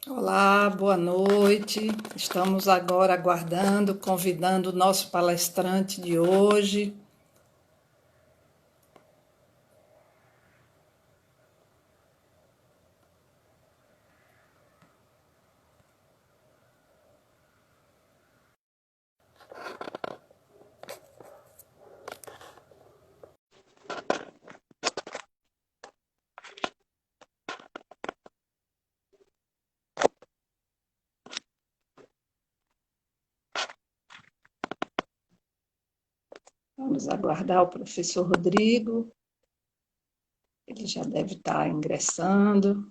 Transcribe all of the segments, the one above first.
Olá, boa noite. Estamos agora aguardando, convidando o nosso palestrante de hoje. Vamos aguardar o professor Rodrigo. Ele já deve estar ingressando.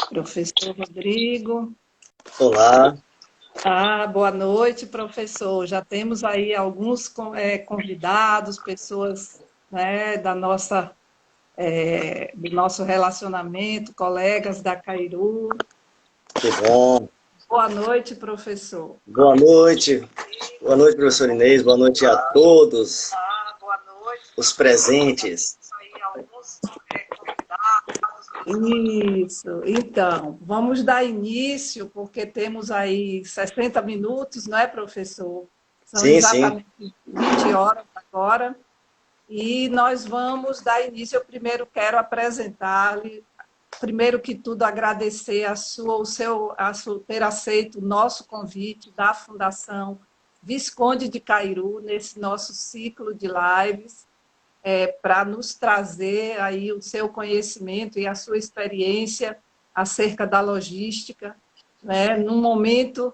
Professor Rodrigo. Olá. Boa noite, professor. Já temos aí alguns convidados, pessoas, né, do nosso relacionamento, colegas da Cairu. Que bom. Boa noite, professor. Boa noite. Boa noite, professor Inês. Boa noite a todos os presentes. Isso. Então, vamos dar início, porque temos aí 60 minutos, não é, professor? São Sim, sim. exatamente 20 horas agora. E nós vamos dar início. Eu primeiro quero apresentar-lhe, primeiro que tudo, agradecer ter aceito o nosso convite da Fundação Visconde de Cairu, nesse nosso ciclo de lives, para nos trazer aí o seu conhecimento e a sua experiência acerca da logística, né, num momento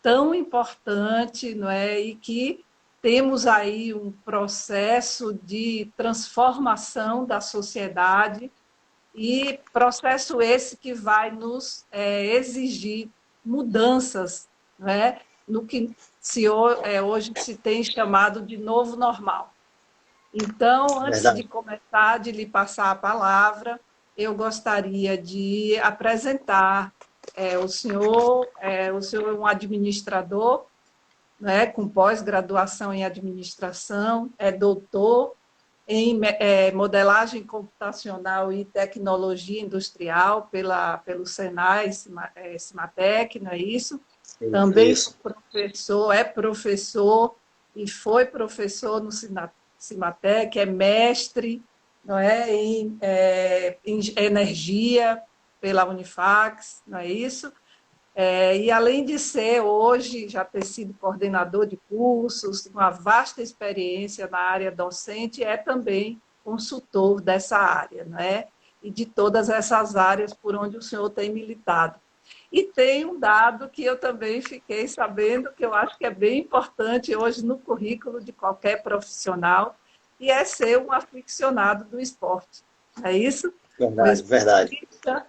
tão importante, não é, e que temos aí um processo de transformação da sociedade, e processo esse que vai nos exigir mudanças, né, no que hoje se tem chamado de novo normal. Então, antes de Verdade. começar, de lhe passar a palavra, eu gostaria de apresentar o senhor é um administrador, né, com pós-graduação em administração, é doutor em modelagem computacional e tecnologia industrial pelo Senai, Cimatec, não é isso? Também Isso. é professor e foi professor no Cimatec, é mestre, não é, em energia pela Unifax, não é isso? E além de ser hoje, já ter sido coordenador de cursos, uma vasta experiência na área docente, é também consultor dessa área, não é? E de todas essas áreas por onde o senhor tem militado. E tem um dado que eu também fiquei sabendo, que eu acho que é bem importante hoje no currículo de qualquer profissional, e é ser um aficionado do esporte. É isso? Um Verdade, verdade. esportista.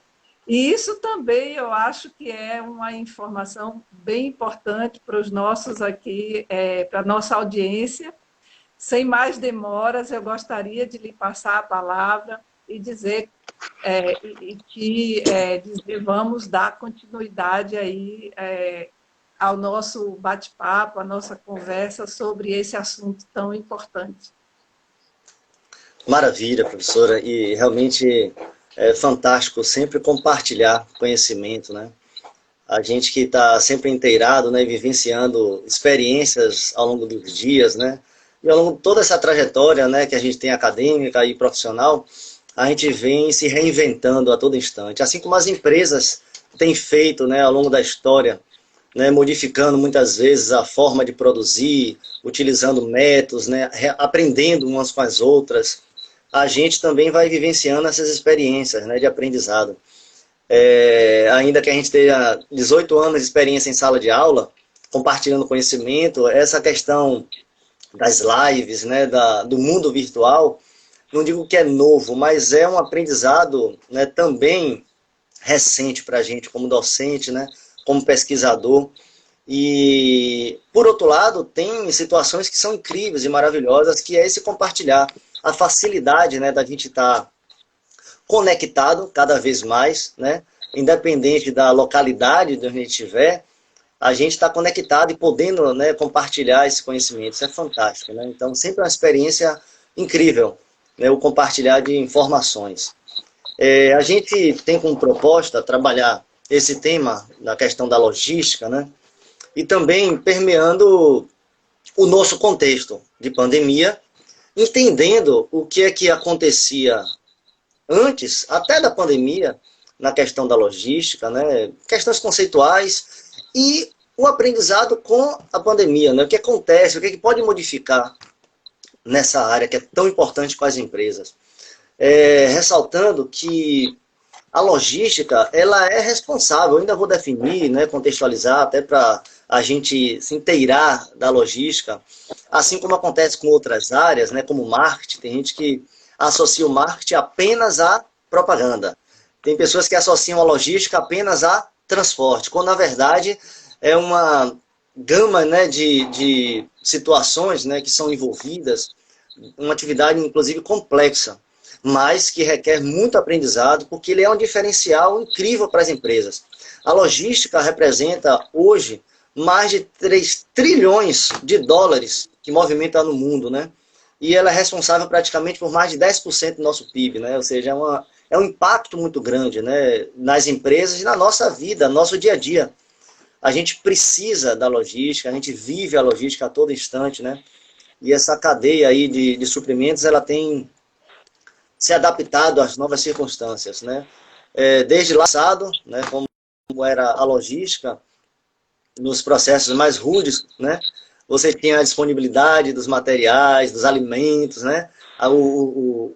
E isso também eu acho que é uma informação bem importante para os nossos aqui, para a nossa audiência. Sem mais demoras, eu gostaria de lhe passar a palavra e dizer vamos dar continuidade aí ao nosso bate-papo, à nossa conversa sobre esse assunto tão importante. Maravilha, professora. E realmente é fantástico sempre compartilhar conhecimento, né? A gente que está sempre inteirado, né, vivenciando experiências ao longo dos dias, né? E ao longo de toda essa trajetória, né, que a gente tem acadêmica e profissional, a gente vem se reinventando a todo instante. Assim como as empresas têm feito, né, ao longo da história, né, modificando muitas vezes a forma de produzir, utilizando métodos, né, aprendendo umas com as outras, a gente também vai vivenciando essas experiências, né, de aprendizado. Ainda que a gente tenha 18 anos de experiência em sala de aula, compartilhando conhecimento, essa questão das lives, né, do mundo virtual, não digo que é novo, mas é um aprendizado, né, também recente para a gente, como docente, né, como pesquisador. E, por outro lado, tem situações que são incríveis e maravilhosas, que é esse compartilhar, a facilidade, né, da gente estar conectado cada vez mais, né, independente da localidade de onde a gente estiver, a gente está conectado e podendo, né, compartilhar esse conhecimento. Isso é fantástico, né? Então, sempre é uma experiência incrível, né, o compartilhar de informações. A gente tem como proposta trabalhar esse tema da questão da logística, né, e também permeando o nosso contexto de pandemia, entendendo o que é que acontecia antes, até da pandemia, na questão da logística, né, questões conceituais, e o aprendizado com a pandemia, né? O que acontece, o que pode modificar nessa área que é tão importante com as empresas. Ressaltando que a logística, ela é responsável, eu ainda vou definir, né, contextualizar, até para a gente se inteirar da logística, assim como acontece com outras áreas, né, como marketing. Tem gente que associa o marketing apenas à propaganda. Tem pessoas que associam a logística apenas a transporte, quando na verdade é uma gama, né, de situações, né, que são envolvidas, uma atividade inclusive complexa, mas que requer muito aprendizado, porque ele é um diferencial incrível para as empresas. A logística representa hoje mais de 3 trilhões de dólares que movimenta no mundo, né? E ela é responsável praticamente por mais de 10% do nosso PIB, né? Ou seja, é um impacto muito grande, né, nas empresas e na nossa vida, no nosso dia a dia. A gente precisa da logística, a gente vive a logística a todo instante, né? E essa cadeia aí de suprimentos, ela tem se adaptado às novas circunstâncias, né? Desde lá passado, né, como era a logística, nos processos mais rudes, né? Você tinha a disponibilidade dos materiais, dos alimentos, né?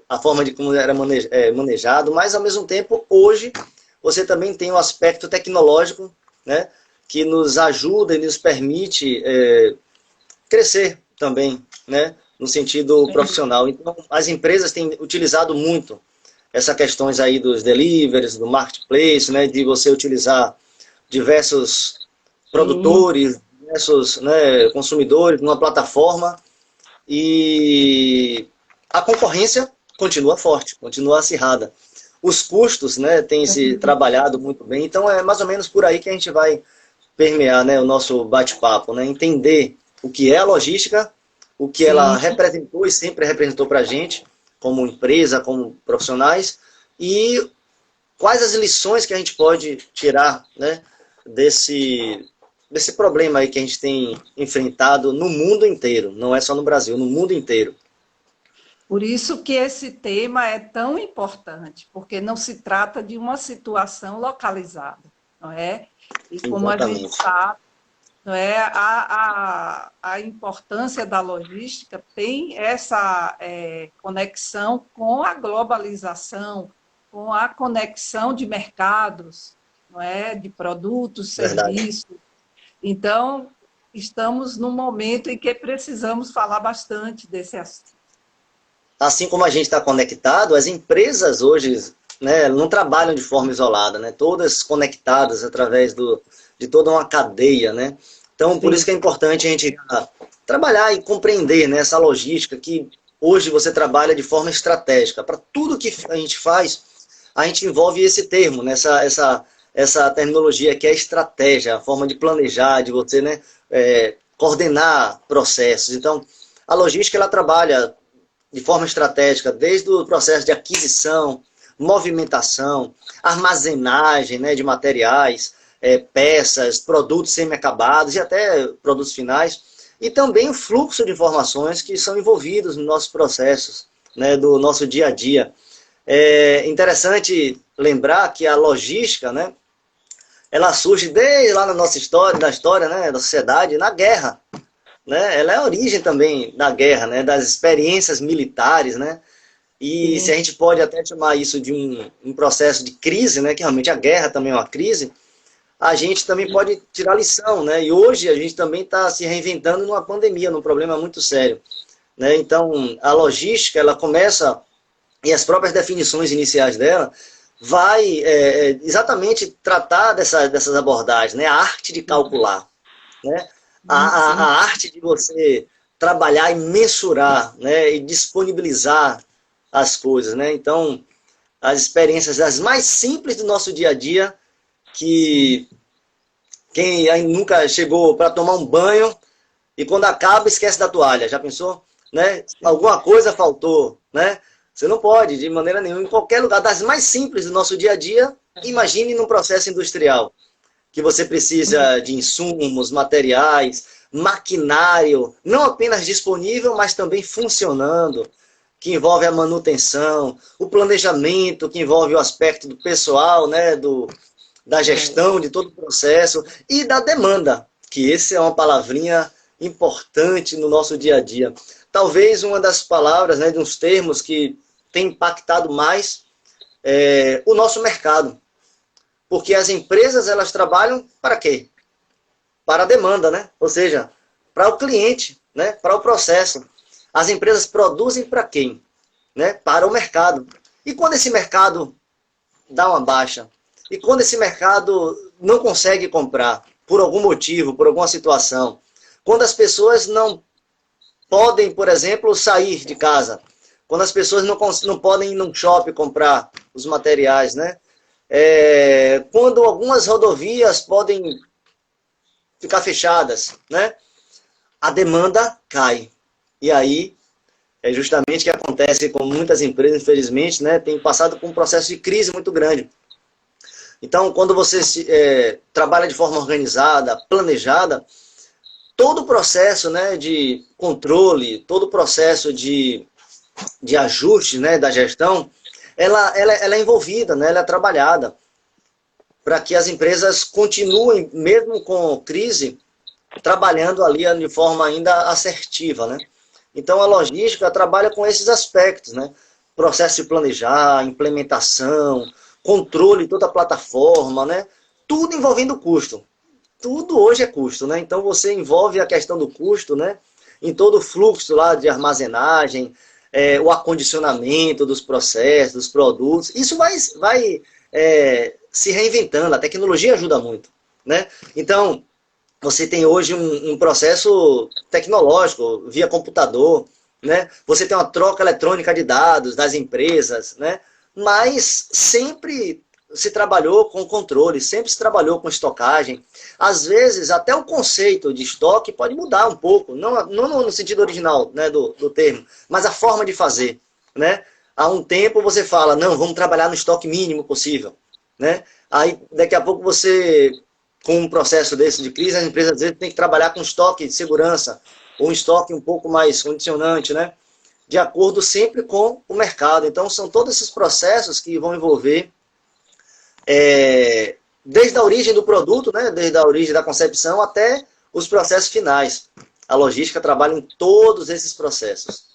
A forma de como era manejado, mas ao mesmo tempo, hoje, você também tem o aspecto tecnológico, né, que nos ajuda e nos permite crescer também, né, no sentido profissional. Então, as empresas têm utilizado muito essas questões aí dos deliveries, do marketplace, né, de você utilizar diversos produtores, diversos, né, consumidores numa plataforma, e a concorrência continua forte, continua acirrada. Os custos, né, têm se trabalhado muito bem, então é mais ou menos por aí que a gente vai permear, né, o nosso bate-papo, né, entender o que é a logística, o que ela representou e sempre representou para a gente, como empresa, como profissionais, e quais as lições que a gente pode tirar, né, desse problema aí que a gente tem enfrentado no mundo inteiro, não é só no Brasil, no mundo inteiro. Por isso que esse tema é tão importante, porque não se trata de uma situação localizada, não é? E como Exatamente. a gente sabe, não é, a importância da logística tem essa conexão com a globalização, com a conexão de mercados, não é, de produtos, serviços. Então, estamos num momento em que precisamos falar bastante desse assunto. Assim como a gente está conectado, as empresas hoje, né, não trabalham de forma isolada, né, todas conectadas através de toda uma cadeia, né? Então, por isso que é importante a gente trabalhar e compreender, né, essa logística que hoje você trabalha de forma estratégica. Para tudo que a gente faz, a gente envolve esse termo, né, essa terminologia que é estratégia, a forma de planejar, de você, né, coordenar processos. Então, a logística ela trabalha de forma estratégica, desde o processo de aquisição, movimentação, armazenagem, né, de materiais, peças, produtos semi-acabados e até produtos finais, e também o fluxo de informações que são envolvidos nos nossos processos, né, do nosso dia a dia. É interessante lembrar que a logística, né, ela surge desde lá na nossa história, na história, né, da sociedade, na guerra. Né? Ela é a origem também da guerra, né? Das experiências militares, né? e se a gente pode até chamar isso de um processo de crise, né, que realmente a guerra também é uma crise, a gente também pode tirar lição, né? E hoje a gente também está se reinventando numa pandemia, num problema muito sério, né? Então, a logística, ela começa, e as próprias definições iniciais dela, vai exatamente tratar dessas abordagens, né? A arte de calcular, né? A arte de você trabalhar e mensurar, né? E disponibilizar as coisas, né? Então, as experiências das mais simples do nosso dia a dia, que quem aí nunca chegou para tomar um banho e quando acaba esquece da toalha, já pensou? Né? Alguma coisa faltou, né? Você não pode, de maneira nenhuma, em qualquer lugar, das mais simples do nosso dia a dia, imagine num processo industrial, que você precisa de insumos, materiais, maquinário, não apenas disponível, mas também funcionando, que envolve a manutenção, o planejamento, que envolve o aspecto do pessoal, né, da gestão de todo o processo e da demanda, que esse é uma palavrinha importante no nosso dia a dia. Talvez uma das palavras, né, de uns termos que tem impactado mais o nosso mercado. Porque as empresas, elas trabalham para quê? Para a demanda, né? Ou seja, para o cliente, né? Para o processo. As empresas produzem para quem? Né? Para o mercado. E quando esse mercado dá uma baixa? E quando esse mercado não consegue comprar, por algum motivo, por alguma situação? Quando as pessoas não podem, por exemplo, sair de casa? Quando as pessoas não podem ir num shopping comprar os materiais, né? Quando algumas rodovias podem ficar fechadas, né? A demanda cai. E aí, é justamente o que acontece com muitas empresas, infelizmente, né? Tem passado por um processo de crise muito grande. Então, quando você trabalha de forma organizada, planejada, todo o processo, né, de controle, todo o processo de ajuste, né, da gestão, ela é envolvida, né, ela é trabalhada para que as empresas continuem, mesmo com crise, trabalhando ali de forma ainda assertiva, né? Então a logística trabalha com esses aspectos, né? Processo de planejar, implementação, controle de toda a plataforma, né? Tudo envolvendo custo. Tudo hoje é custo, né? Então você envolve a questão do custo, né? Em todo o fluxo lá de armazenagem, o acondicionamento dos processos, dos produtos. Isso vai se reinventando. A tecnologia ajuda muito, né? Então você tem hoje um processo tecnológico via computador, né? Você tem uma troca eletrônica de dados das empresas, né? Mas sempre se trabalhou com controle, sempre se trabalhou com estocagem. Às vezes, até o conceito de estoque pode mudar um pouco, não no sentido original, né, do termo, mas a forma de fazer, né? Há um tempo você fala, não, vamos trabalhar no estoque mínimo possível, né? Aí, daqui a pouco você, com um processo desse de crise, as empresas às vezes têm que trabalhar com estoque de segurança, ou um estoque um pouco mais condicionante, né? De acordo sempre com o mercado. Então, são todos esses processos que vão envolver desde a origem do produto, né, desde a origem da concepção até os processos finais. A logística trabalha em todos esses processos.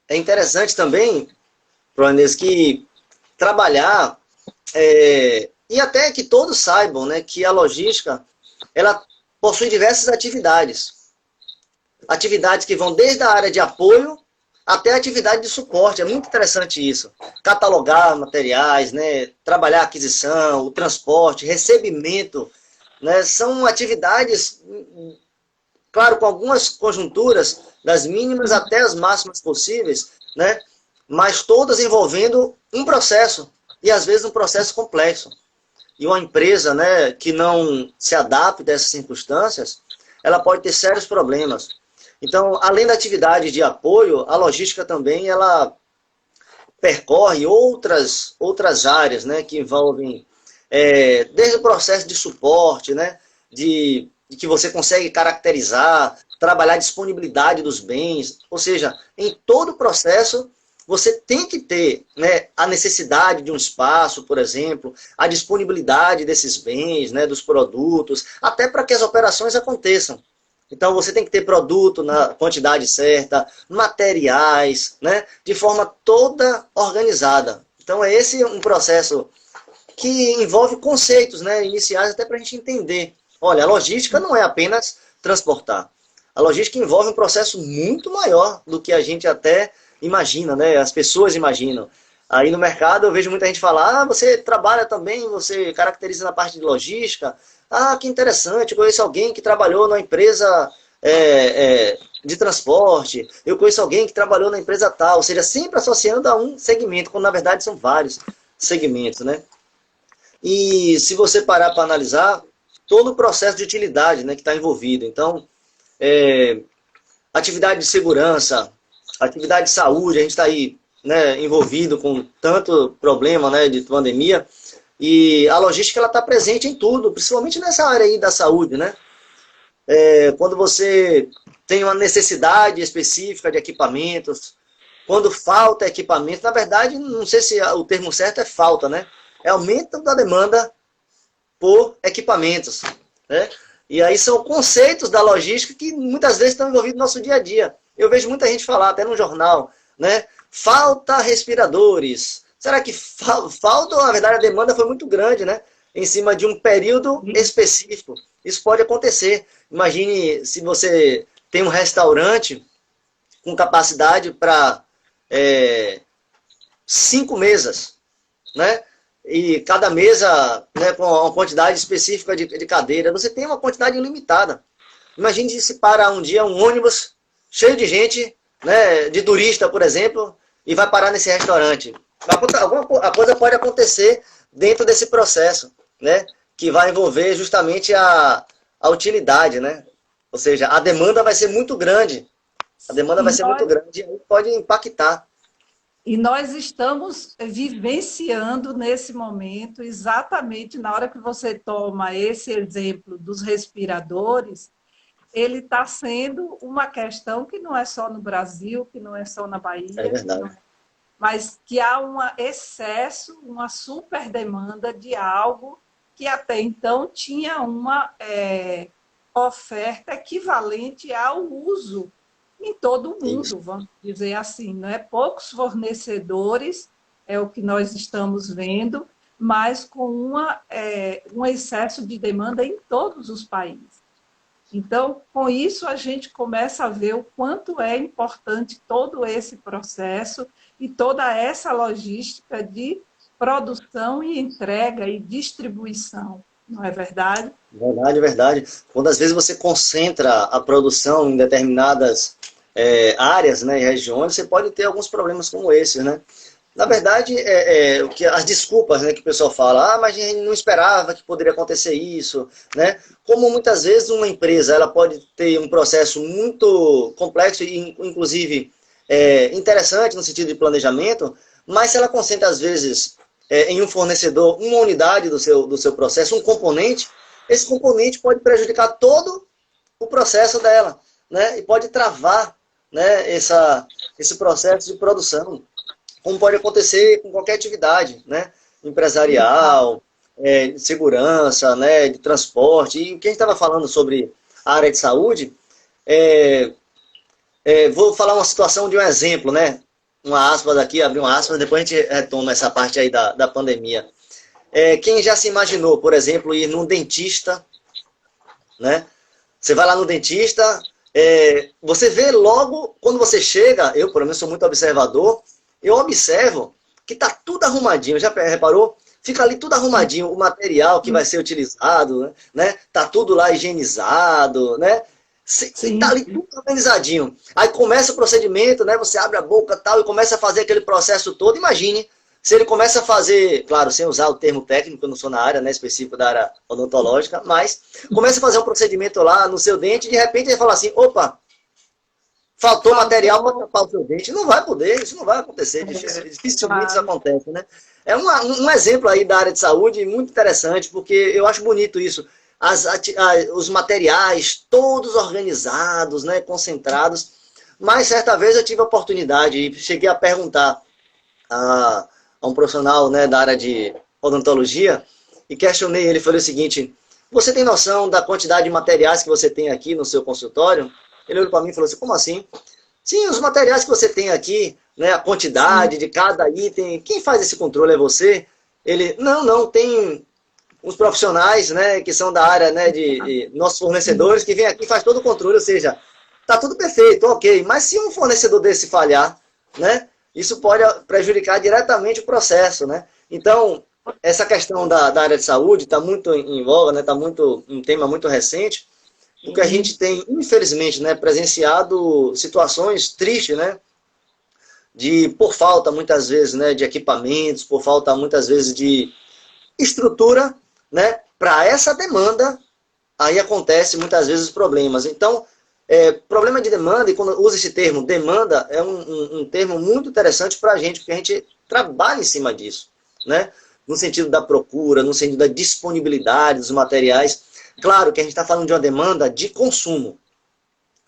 É interessante também, Proanês, que trabalhar, e até que todos saibam, né, que a logística ela possui diversas atividades. Atividades que vão desde a área de apoio até a atividade de suporte. É muito interessante isso. Catalogar materiais, né? Trabalhar a aquisição, o transporte, recebimento, né? São atividades, claro, com algumas conjunturas, das mínimas até as máximas possíveis, né? Mas todas envolvendo um processo, e às vezes um processo complexo. E uma empresa, né, que não se adapte a essas circunstâncias, ela pode ter sérios problemas. Então, além da atividade de apoio, a logística também ela percorre outras áreas, né, que envolvem desde o processo de suporte, né, de que você consegue caracterizar, trabalhar a disponibilidade dos bens, ou seja, em todo o processo você tem que ter, né, a necessidade de um espaço, por exemplo, a disponibilidade desses bens, né, dos produtos, até para que as operações aconteçam. Então você tem que ter produto na quantidade certa, materiais, né? De forma toda organizada. Então é esse um processo que envolve conceitos, né, iniciais até para a gente entender. Olha, a logística não é apenas transportar. A logística envolve um processo muito maior do que a gente até imagina, né? As pessoas imaginam. Aí no mercado eu vejo muita gente falar, ah, você trabalha também, você caracteriza na parte de logística. Ah, que interessante, eu conheço alguém que trabalhou numa empresa de transporte, eu conheço alguém que trabalhou na empresa tal, ou seja, sempre associando a um segmento, quando na verdade são vários segmentos, né? E se você parar para analisar, todo o processo de utilidade, né, que está envolvido. Então, atividade de segurança, atividade de saúde, a gente está aí, né, envolvido com tanto problema, né, de pandemia, e a logística ela está presente em tudo, principalmente nessa área aí da saúde, né? Quando você tem uma necessidade específica de equipamentos, quando falta equipamento, na verdade, não sei se o termo certo é falta, né? É aumento da demanda por equipamentos, né? E aí são conceitos da logística que muitas vezes estão envolvidos no nosso dia a dia. Eu vejo muita gente falar, até no jornal, né? Falta respiradores. Será que falta? Na verdade, a demanda foi muito grande, né? Em cima de um período específico. Isso pode acontecer. Imagine se você tem um restaurante com capacidade para 5 mesas, né? E cada mesa, né, com uma quantidade específica de cadeira, você tem uma quantidade ilimitada. Imagine se para um dia um ônibus cheio de gente, né, de turista, por exemplo, e vai parar nesse restaurante. Alguma coisa pode acontecer dentro desse processo, né, que vai envolver justamente a utilidade, né? Ou seja, a demanda vai ser muito grande. A demanda vai ser muito grande e pode impactar. E nós estamos vivenciando nesse momento, exatamente na hora que você toma esse exemplo dos respiradores, ele está sendo uma questão que não é só no Brasil, que não é só na Bahia, É verdade. mas que há um excesso, uma super demanda de algo que até então tinha uma oferta equivalente ao uso em todo o mundo, Isso. vamos dizer assim, não é? Poucos fornecedores, é o que nós estamos vendo, mas com um excesso de demanda em todos os países. Então, com isso, a gente começa a ver o quanto é importante todo esse processo e toda essa logística de produção e entrega e distribuição, não é verdade? Verdade, verdade. Quando às vezes você concentra a produção em determinadas áreas, né, e regiões, você pode ter alguns problemas como esse, né? Na verdade, o que as desculpas, né, que o pessoal fala, mas a gente não esperava que poderia acontecer isso, né? Como muitas vezes uma empresa ela pode ter um processo muito complexo e, inclusive, interessante no sentido de planejamento, mas se ela concentra, às vezes, em um fornecedor, uma unidade do seu processo, um componente, esse componente pode prejudicar todo o processo dela, né? E pode travar, né, esse processo de produção, como pode acontecer com qualquer atividade, né? Empresarial, de segurança, né, de transporte. E o que a gente estava falando sobre a área de saúde, vou falar uma situação de um exemplo, né? Uma aspas aqui, abrir uma aspas, depois a gente retoma essa parte aí da pandemia. Quem já se imaginou, por exemplo, ir num dentista, né? Você vai lá no dentista, você vê logo, quando você chega, eu, pelo menos, sou muito observador, eu observo que está tudo arrumadinho, já reparou? Fica ali tudo arrumadinho, o material que vai ser utilizado, né? Tá tudo lá higienizado, né? Está ali tudo organizadinho. Aí começa o procedimento, né? Você abre a boca tal e começa a fazer aquele processo todo. Imagine se ele começa a fazer, claro, sem usar o termo técnico, eu não sou na área, né, específico da área odontológica, mas começa a fazer um procedimento lá no seu dente e de repente ele fala assim, opa, faltou material para tapar o seu dente. Não vai poder, isso não vai acontecer, dificilmente isso acontece, né? É um exemplo aí da área de saúde muito interessante, porque eu acho bonito isso. Os materiais todos organizados, né, concentrados. Mas certa vez eu tive a oportunidade e cheguei a perguntar a um profissional, né, da área de odontologia e questionei ele, falei o seguinte, você tem noção da quantidade de materiais que você tem aqui no seu consultório? Ele olhou para mim e falou assim, como assim? Sim, os materiais que você tem aqui, né, a quantidade de cada item, quem faz esse controle é você? Ele, não, tem os profissionais, né, que são da área, né, de nossos fornecedores, que vêm aqui e faz todo o controle, ou seja, tá tudo perfeito, ok, mas se um fornecedor desse falhar, né, isso pode prejudicar diretamente o processo, né? Então, essa questão da área de saúde está muito em voga, né, tá muito, um tema muito recente, porque a gente tem, infelizmente, né, presenciado situações tristes, né, por falta, muitas vezes, né, de equipamentos, por falta, muitas vezes, de estrutura, né, para essa demanda, aí acontece, muitas vezes, problemas. Então, problema de demanda, e quando usa esse termo, demanda, é um termo muito interessante para a gente, porque a gente trabalha em cima disso, né, no sentido da procura, no sentido da disponibilidade dos materiais. Claro que a gente está falando de uma demanda de consumo,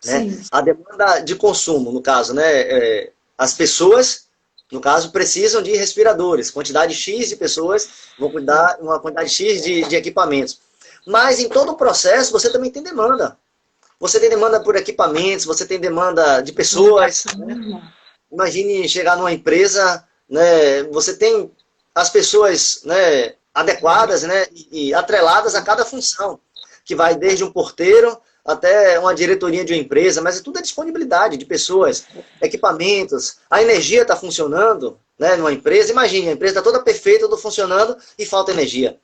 né? Sim. A demanda de consumo, no caso, né? As pessoas, no caso, precisam de respiradores. Quantidade X de pessoas vão cuidar uma quantidade X de equipamentos. Mas em todo o processo você também tem demanda. Você tem demanda por equipamentos, você tem demanda de pessoas. Né? Imagine chegar numa empresa, né? Você tem as pessoas, né, adequadas, né, e atreladas a cada função, que vai desde um porteiro até uma diretoria de uma empresa, mas tudo é disponibilidade de pessoas, equipamentos, a energia está funcionando, né, numa empresa. Imagine, a empresa está toda perfeita, tudo funcionando e falta energia.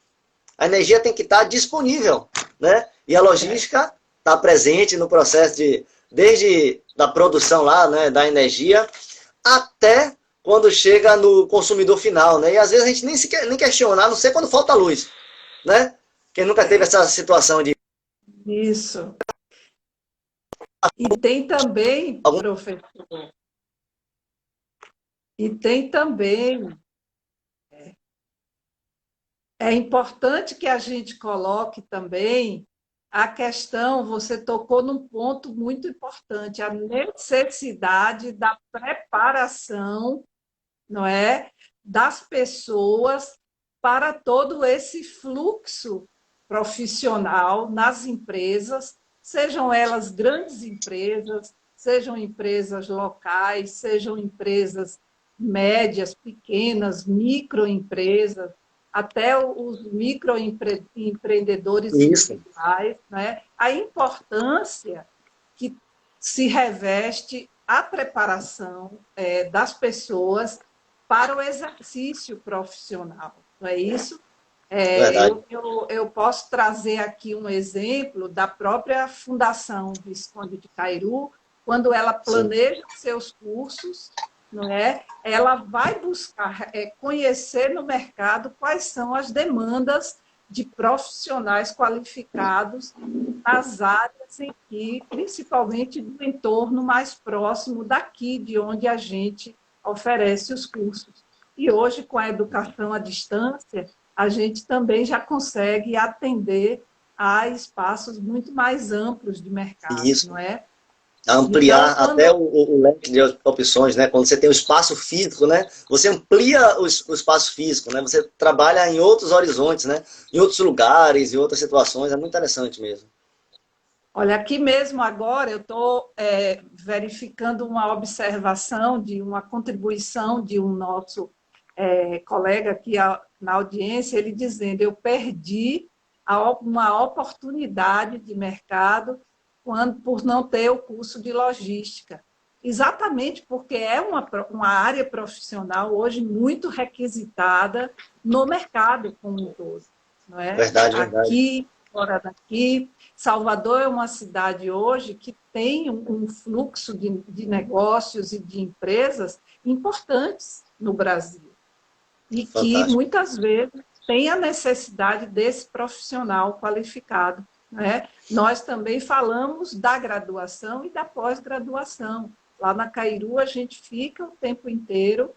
A energia tem que estar disponível, né? E a logística está presente no processo desde da produção lá, né, da energia, até quando chega no consumidor final, né? E às vezes a gente nem questiona, a não ser quando falta luz, né? Quem nunca teve essa situação de... Isso. E tem também, professor, e tem também, é importante que a gente coloque também a questão, você tocou num ponto muito importante, a necessidade da preparação, não é, das pessoas para todo esse fluxo profissional nas empresas, sejam elas grandes empresas, sejam empresas locais, sejam empresas médias, pequenas, microempresas, até os microempreendedores individuais, né? A importância que se reveste a preparação das pessoas para o exercício profissional, não é isso? Eu posso trazer aqui um exemplo da própria Fundação Visconde de Cairu, quando ela planeja seus cursos, não é? Ela vai buscar conhecer no mercado quais são as demandas de profissionais qualificados nas áreas em que, principalmente do entorno mais próximo daqui, de onde a gente oferece os cursos. E hoje, com a educação à distância, a gente também já consegue atender a espaços muito mais amplos de mercado, não é? Ampliar então, até o leque de opções, né? Quando você tem o espaço físico, né? Você amplia o espaço físico, né? Você trabalha em outros horizontes, né? Em outros lugares, em outras situações. É muito interessante mesmo. Olha, aqui mesmo agora eu estou verificando uma observação de uma contribuição de um nosso colega aqui na audiência, ele dizendo, eu perdi uma oportunidade de mercado por não ter o curso de logística. Exatamente porque é uma área profissional hoje muito requisitada no mercado como um todo. Não é? Verdade. Aqui, fora daqui, Salvador é uma cidade hoje que tem um fluxo de negócios e de empresas importantes no Brasil. E que, muitas vezes, tem a necessidade desse profissional qualificado. Né? Nós também falamos da graduação e da pós-graduação. Lá na Cairu, a gente fica o tempo inteiro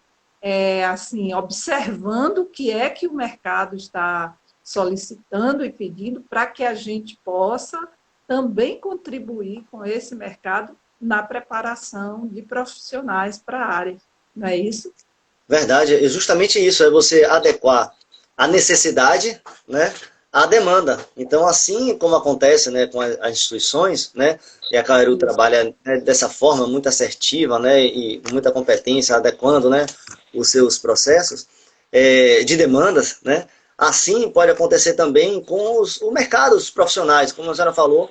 assim, observando o que é que o mercado está solicitando e pedindo para que a gente possa também contribuir com esse mercado na preparação de profissionais para a área. Não é isso? Verdade, é justamente isso, é você adequar a necessidade, né, a demanda. Então, assim como acontece, né, com as instituições, né, e a Caeru trabalha, né, dessa forma muito assertiva, né, e com muita competência, adequando, né, os seus processos de demandas, né, assim pode acontecer também com o mercado, os profissionais, como a senhora falou,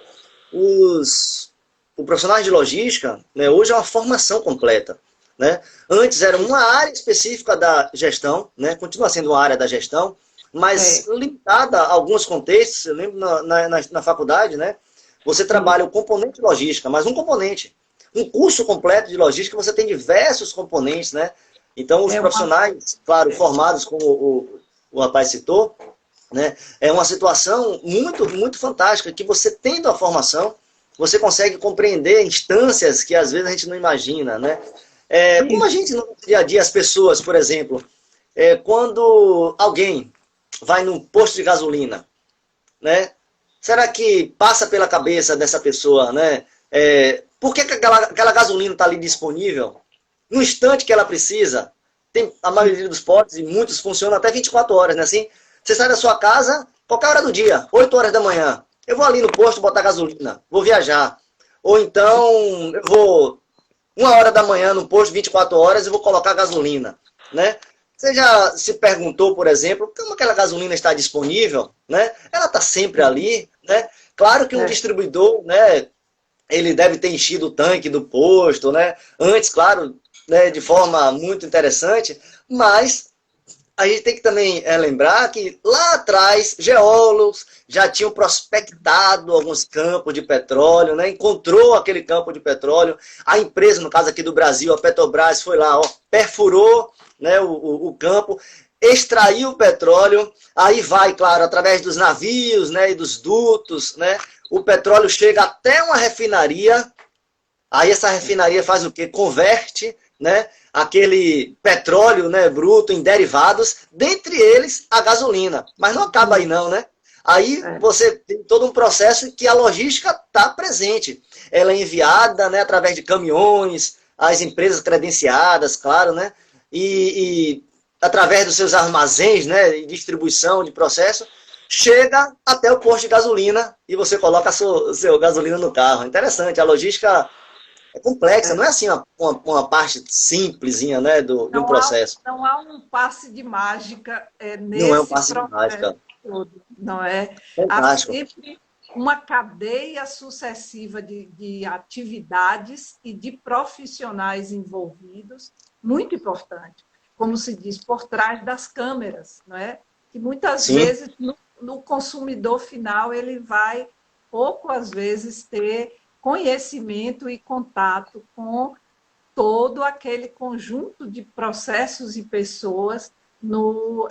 o profissional de logística, né, hoje é uma formação completa. Né? Antes era uma área específica da gestão, né? Continua sendo uma área da gestão, mas limitada a alguns contextos. Eu lembro na faculdade, né? Você trabalha o componente de logística, mas um componente. Um curso completo de logística, você tem diversos componentes, né? Então, os profissionais, claro, formados, como o rapaz citou, né? É uma situação muito, muito fantástica, que você tendo a formação, você consegue compreender instâncias que às vezes a gente não imagina, né? Como a gente no dia a dia, as pessoas, por exemplo, quando alguém vai num posto de gasolina, né? Será que passa pela cabeça dessa pessoa, né? Por que aquela gasolina está ali disponível? No instante que ela precisa, tem a maioria dos postos, e muitos funcionam até 24 horas, né? Assim, você sai da sua casa, qualquer hora do dia, 8 horas da manhã, eu vou ali no posto botar gasolina, vou viajar. Ou então, eu vou 1 hora da manhã no posto, 24 horas, e vou colocar gasolina, né? Você já se perguntou, por exemplo, como aquela gasolina está disponível, né? Ela está sempre ali, né? Claro que um distribuidor, né, ele deve ter enchido o tanque do posto, né? Antes, claro, né, de forma muito interessante, mas a gente tem que também lembrar que lá atrás, geólogos já tinham prospectado alguns campos de petróleo, né? Encontrou aquele campo de petróleo. A empresa, no caso aqui do Brasil, a Petrobras, foi lá, ó, perfurou, né, o campo, extraiu o petróleo, aí vai, claro, através dos navios, né, e dos dutos, né? O petróleo chega até uma refinaria, aí essa refinaria faz o quê? Converte, né, aquele petróleo, né, bruto em derivados, dentre eles a gasolina. Mas não acaba aí não, né? Aí você tem todo um processo que a logística está presente. Ela é enviada, né, através de caminhões, às empresas credenciadas, claro, né? E através dos seus armazéns, né, de distribuição de processo, chega até o posto de gasolina e você coloca a seu gasolina no carro. Interessante, a logística é complexa, não é assim uma parte simplesinha, né, do processo. Não há um passe de mágica Não é um nesse passe de mágica. todo, não é? Há Fantástico. sempre uma cadeia sucessiva de atividades e de profissionais envolvidos, muito importante, como se diz, por trás das câmeras, não é? Que muitas vezes no consumidor final ele vai pouco às vezes ter conhecimento e contato com todo aquele conjunto de processos e pessoas no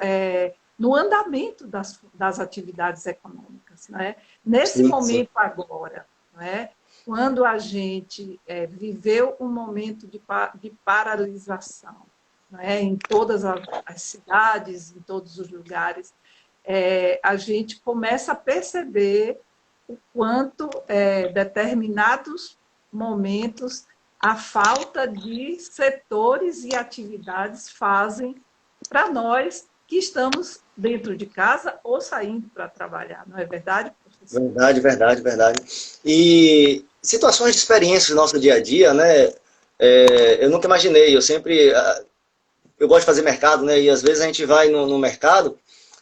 andamento das atividades econômicas. Né? Nesse momento agora, né, quando a gente viveu um momento de paralisação, né, em todas as cidades, em todos os lugares, a gente começa a perceber o quanto determinados momentos a falta de setores e atividades fazem para nós que estamos dentro de casa ou saindo para trabalhar, não é verdade, professor? Verdade, verdade, verdade. E situações de experiência do nosso dia a dia, né? Eu nunca imaginei, eu gosto de fazer mercado, né? E às vezes a gente vai no mercado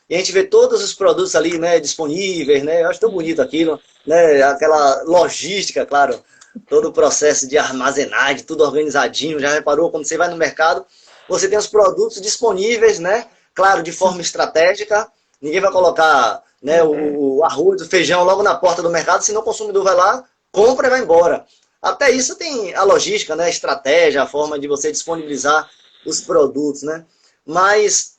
e a gente vê todos os produtos ali, né, disponíveis, né? Eu acho tão bonito aquilo, né? Aquela logística, claro, todo o processo de armazenagem, tudo organizadinho. Já reparou, quando você vai no mercado, você tem os produtos disponíveis, né? Claro, de forma estratégica. Ninguém vai colocar, né, o arroz, o feijão logo na porta do mercado, senão o consumidor vai lá, compra e vai embora. Até isso tem a logística, né, a estratégia, a forma de você disponibilizar os produtos, né? Mas,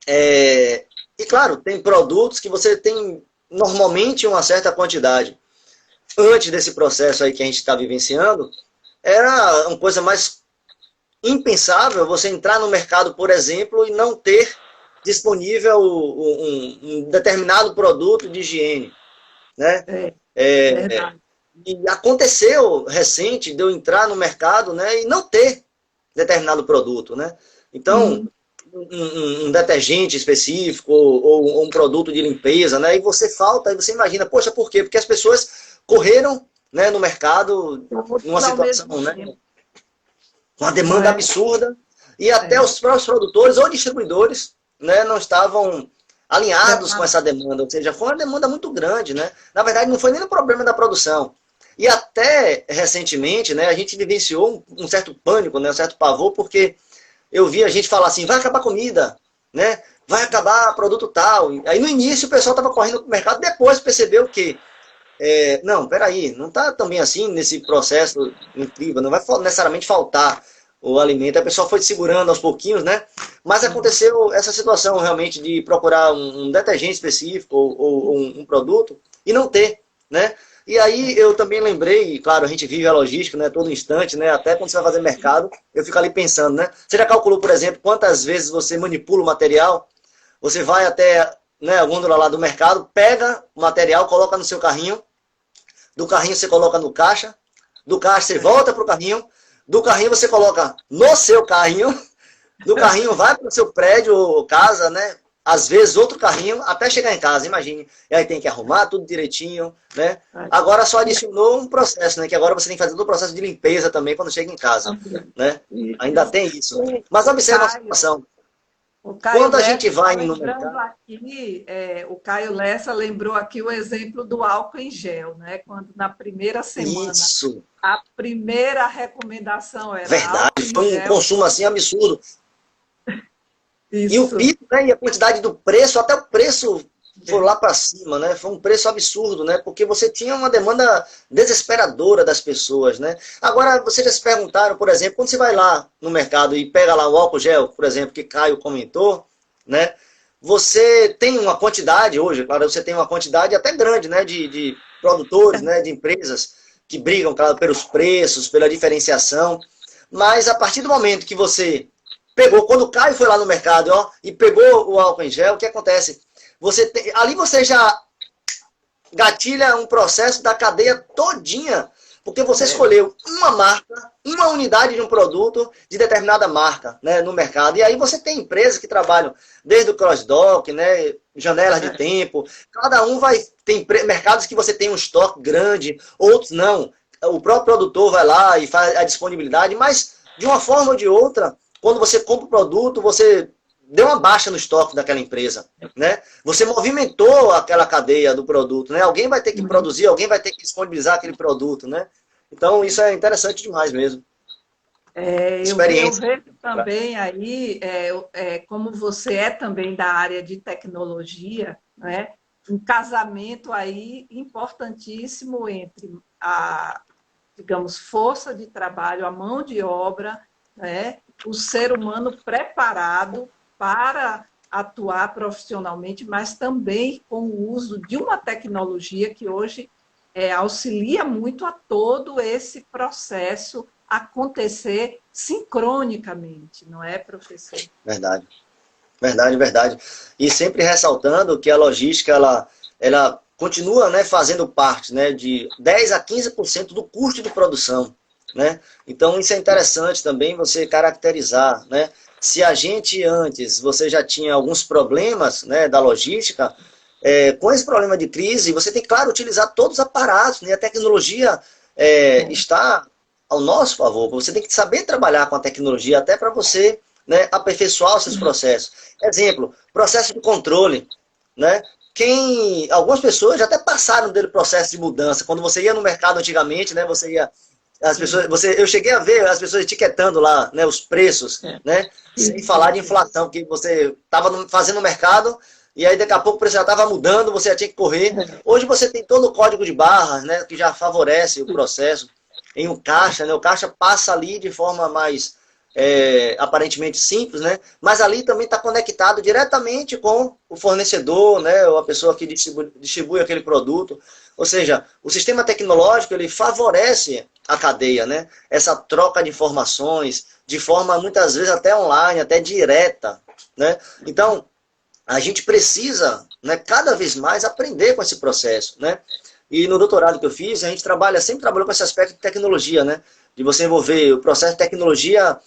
e claro, tem produtos que você tem normalmente uma certa quantidade. Antes desse processo aí que a gente está vivenciando, era uma coisa mais impensável você entrar no mercado, por exemplo, e não ter disponível um determinado produto de higiene, né? E aconteceu recente de eu entrar no mercado, né, e não ter determinado produto, né? Então, um detergente específico ou um produto de limpeza, né? E você falta, e você imagina, poxa, por quê? Porque as pessoas correram, né, no mercado, numa situação, né, com uma demanda absurda, e até os próprios produtores ou distribuidores, né, não estavam alinhados com essa demanda, ou seja, foi uma demanda muito grande, né? Na verdade, não foi nem o problema da produção. E até recentemente, né, a gente vivenciou um certo pânico, né, um certo pavor, porque eu vi a gente falar assim, vai acabar comida, né? Vai acabar produto tal. Aí no início o pessoal estava correndo para o mercado, depois percebeu que, não, peraí, não está também assim nesse processo incrível, não vai necessariamente faltar o alimento. A pessoa foi se segurando aos pouquinhos, né? Mas aconteceu essa situação realmente de procurar um detergente específico ou um produto e não ter, né? E aí eu também lembrei, claro, a gente vive a logística, né, todo instante, né, até quando você vai fazer mercado, eu fico ali pensando, né? Você já calculou, por exemplo, quantas vezes você manipula o material? Você vai até, né, a gôndola lá do mercado, pega o material, coloca no seu carrinho, do carrinho você coloca no caixa, do caixa você volta para o carrinho, do carrinho você coloca no seu carrinho, do carrinho vai para o seu prédio ou casa, né? Às vezes outro carrinho, até chegar em casa, imagine. E aí tem que arrumar tudo direitinho, né? Agora só adicionou um processo, né? Que agora você tem que fazer todo o processo de limpeza também quando chega em casa, né? Ainda tem isso. Mas observa a situação. Quando a gente vai no mercado... Aqui, o Caio Lessa lembrou aqui o exemplo do álcool em gel, né? Quando na primeira semana a primeira recomendação era verdade, foi um consumo assim absurdo. Isso. E o pico, né, e a quantidade do preço, até o preço foi lá para cima, né? Foi um preço absurdo, né? Porque você tinha uma demanda desesperadora das pessoas, né? Agora, vocês já se perguntaram, por exemplo, quando você vai lá no mercado e pega lá o álcool gel, por exemplo, que Caio comentou, né? Você tem uma quantidade hoje, claro, você tem uma quantidade até grande, né? De produtores, né? De empresas que brigam, claro, pelos preços, pela diferenciação. Mas a partir do momento que você pegou, quando o Caio foi lá no mercado, ó, e pegou o álcool em gel, o que acontece? Ali você já gatilha um processo da cadeia todinha, porque você escolheu uma marca, uma unidade de um produto de determinada marca, né, no mercado. E aí você tem empresas que trabalham desde o cross-dock, né, janelas de tempo. Cada um tem mercados que você tem um estoque grande, outros não. O próprio produtor vai lá e faz a disponibilidade, mas de uma forma ou de outra, quando você compra o produto, você deu uma baixa no estoque daquela empresa, né? Você movimentou aquela cadeia do produto, né? Alguém vai ter que produzir, alguém vai ter que disponibilizar aquele produto, né? Então, isso é interessante demais mesmo. Eu vejo também aí, como você é também da área de tecnologia, né? Um casamento aí importantíssimo entre a, digamos, força de trabalho, a mão de obra, né? O ser humano preparado para atuar profissionalmente, mas também com o uso de uma tecnologia que hoje auxilia muito a todo esse processo acontecer sincronicamente, não é, professor? Verdade. Verdade, verdade. E sempre ressaltando que a logística, ela continua, né, fazendo parte, né, de 10 a 15% do custo de produção, né? Então isso é interessante também você caracterizar, né? Se a gente antes, você já tinha alguns problemas, né, da logística, com esse problema de crise, você tem, claro, utilizar todos os aparatos, né? A tecnologia está ao nosso favor. Você tem que saber trabalhar com a tecnologia até para você, né, aperfeiçoar os seus processos. Exemplo, processo de controle, né? Algumas pessoas já até passaram dele processo de mudança. Quando você ia no mercado antigamente, né, eu cheguei a ver as pessoas etiquetando lá, né, os preços, né, sem falar de inflação, que você estava fazendo o mercado e aí daqui a pouco o preço já estava mudando, você já tinha que correr. Hoje você tem todo o código de barras, né, que já favorece o processo. Em um caixa, né, o caixa passa ali de forma mais aparentemente simples, né, mas ali também está conectado diretamente com o fornecedor, né, ou a pessoa que distribui aquele produto. Ou seja, o sistema tecnológico ele favorece a cadeia, né? Essa troca de informações, de forma muitas vezes até online, até direta, né? Então, a gente precisa, né, cada vez mais aprender com esse processo, né? E no doutorado que eu fiz, a gente sempre trabalhou com esse aspecto de tecnologia, né? De você envolver o processo de tecnologia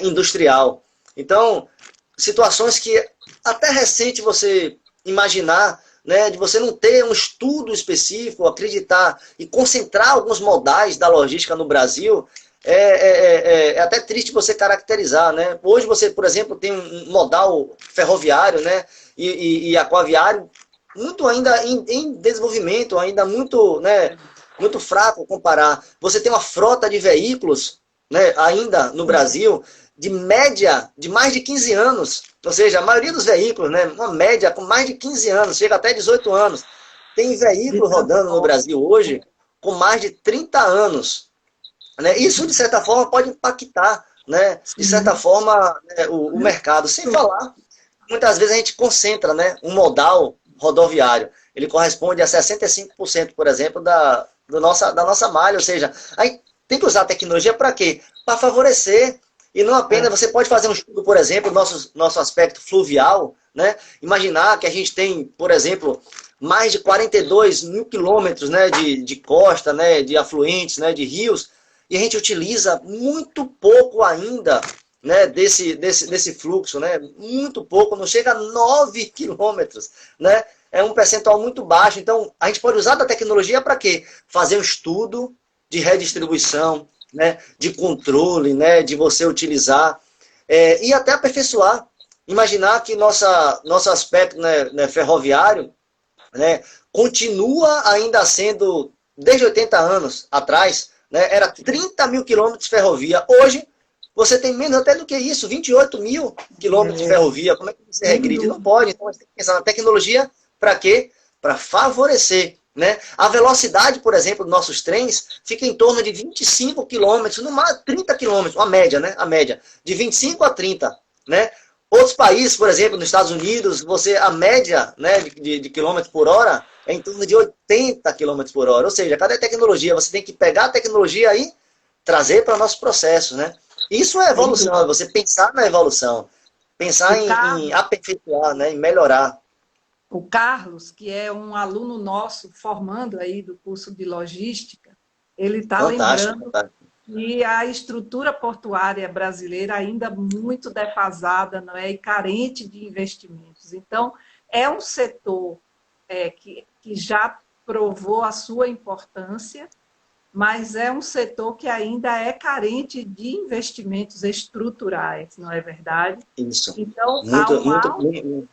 industrial. Então, situações que até recente você imaginar, né, de você não ter um estudo específico, acreditar e concentrar alguns modais da logística no Brasil, é até triste você caracterizar, né? Hoje você, por exemplo, tem um modal ferroviário, né, e aquaviário muito ainda em desenvolvimento, ainda muito, né, muito fraco comparar. Você tem uma frota de veículos, né, ainda no Brasil, de média de mais de 15 anos. Ou seja, a maioria dos veículos, né, uma média com mais de 15 anos, chega até 18 anos. Tem veículo rodando no Brasil hoje com mais de 30 anos. Né? Isso, de certa forma, pode impactar, né, de certa forma, né, o mercado. Sem falar, muitas vezes a gente concentra, né, um modal rodoviário. Ele corresponde a 65%, por exemplo, da nossa malha. Ou seja, aí tem que usar a tecnologia para quê? Para favorecer. E não apenas, você pode fazer um estudo, por exemplo, do nosso aspecto fluvial, né? Imaginar que a gente tem, por exemplo, mais de 42 mil quilômetros, né, de costa, né, de afluentes, né, de rios, e a gente utiliza muito pouco ainda, né, desse fluxo, né, muito pouco, não chega a 9 quilômetros, né, é um percentual muito baixo. Então, a gente pode usar da tecnologia para quê? Fazer um estudo de redistribuição, né, de controle, né, de você utilizar, e até aperfeiçoar. Imaginar que nosso aspecto, né, ferroviário, né, continua ainda sendo, desde 80 anos atrás, né, era 30 mil quilômetros de ferrovia. Hoje, você tem menos até do que isso, 28 mil quilômetros de ferrovia. Como é que você regride? Não pode. Então, você tem que pensar na tecnologia para quê? Para favorecer. Né? A velocidade, por exemplo, dos nossos trens fica em torno de 25 quilômetros, no máximo 30 quilômetros, a média, né? A média, de 25 a 30. Né? Outros países, por exemplo, nos Estados Unidos, a média, né, de quilômetros por hora é em torno de 80 quilômetros por hora. Ou seja, cada tecnologia, você tem que pegar a tecnologia e trazer para nossos processos. Né? Isso é evolução, é você pensar na evolução, pensar em aperfeiçoar, né, em melhorar. O Carlos, que é um aluno nosso formando aí do curso de logística, ele está Fantástico, lembrando fantástico. que a estrutura portuária brasileira ainda muito defasada, não é, e carente de investimentos. Então, é um setor que já provou a sua importância, mas é um setor que ainda é carente de investimentos estruturais, não é verdade? Isso. Então, há Muito, muito, muito.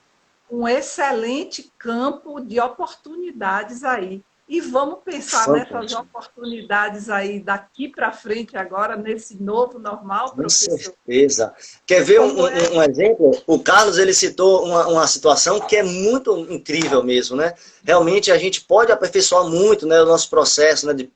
um excelente campo de oportunidades aí. E vamos pensar nessas Fantástico. oportunidades aí daqui para frente, agora, nesse novo normal, Com professor. certeza. Quer ver Como é? um exemplo? O Carlos, ele citou uma situação que é muito incrível mesmo, né? Realmente a gente pode aperfeiçoar muito, né, o nosso processo, né, de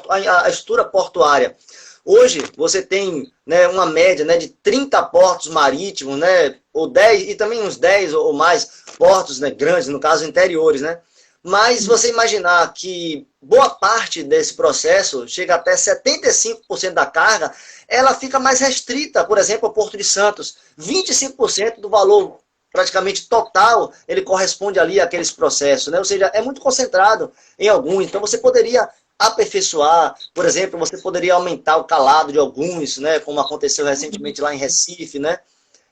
a estrutura portuária. Hoje você tem, né, uma média, né, de 30 portos marítimos, né, ou 10 e também uns 10 ou mais portos, né, grandes, no caso interiores, né? Mas você imaginar que boa parte desse processo, chega até 75% da carga, ela fica mais restrita, por exemplo, ao Porto de Santos. 25% do valor praticamente total, ele corresponde ali àqueles processos, né? Ou seja, é muito concentrado em algum. Então você poderia aperfeiçoar, por exemplo, você poderia aumentar o calado de alguns, né? Como aconteceu recentemente lá em Recife, né?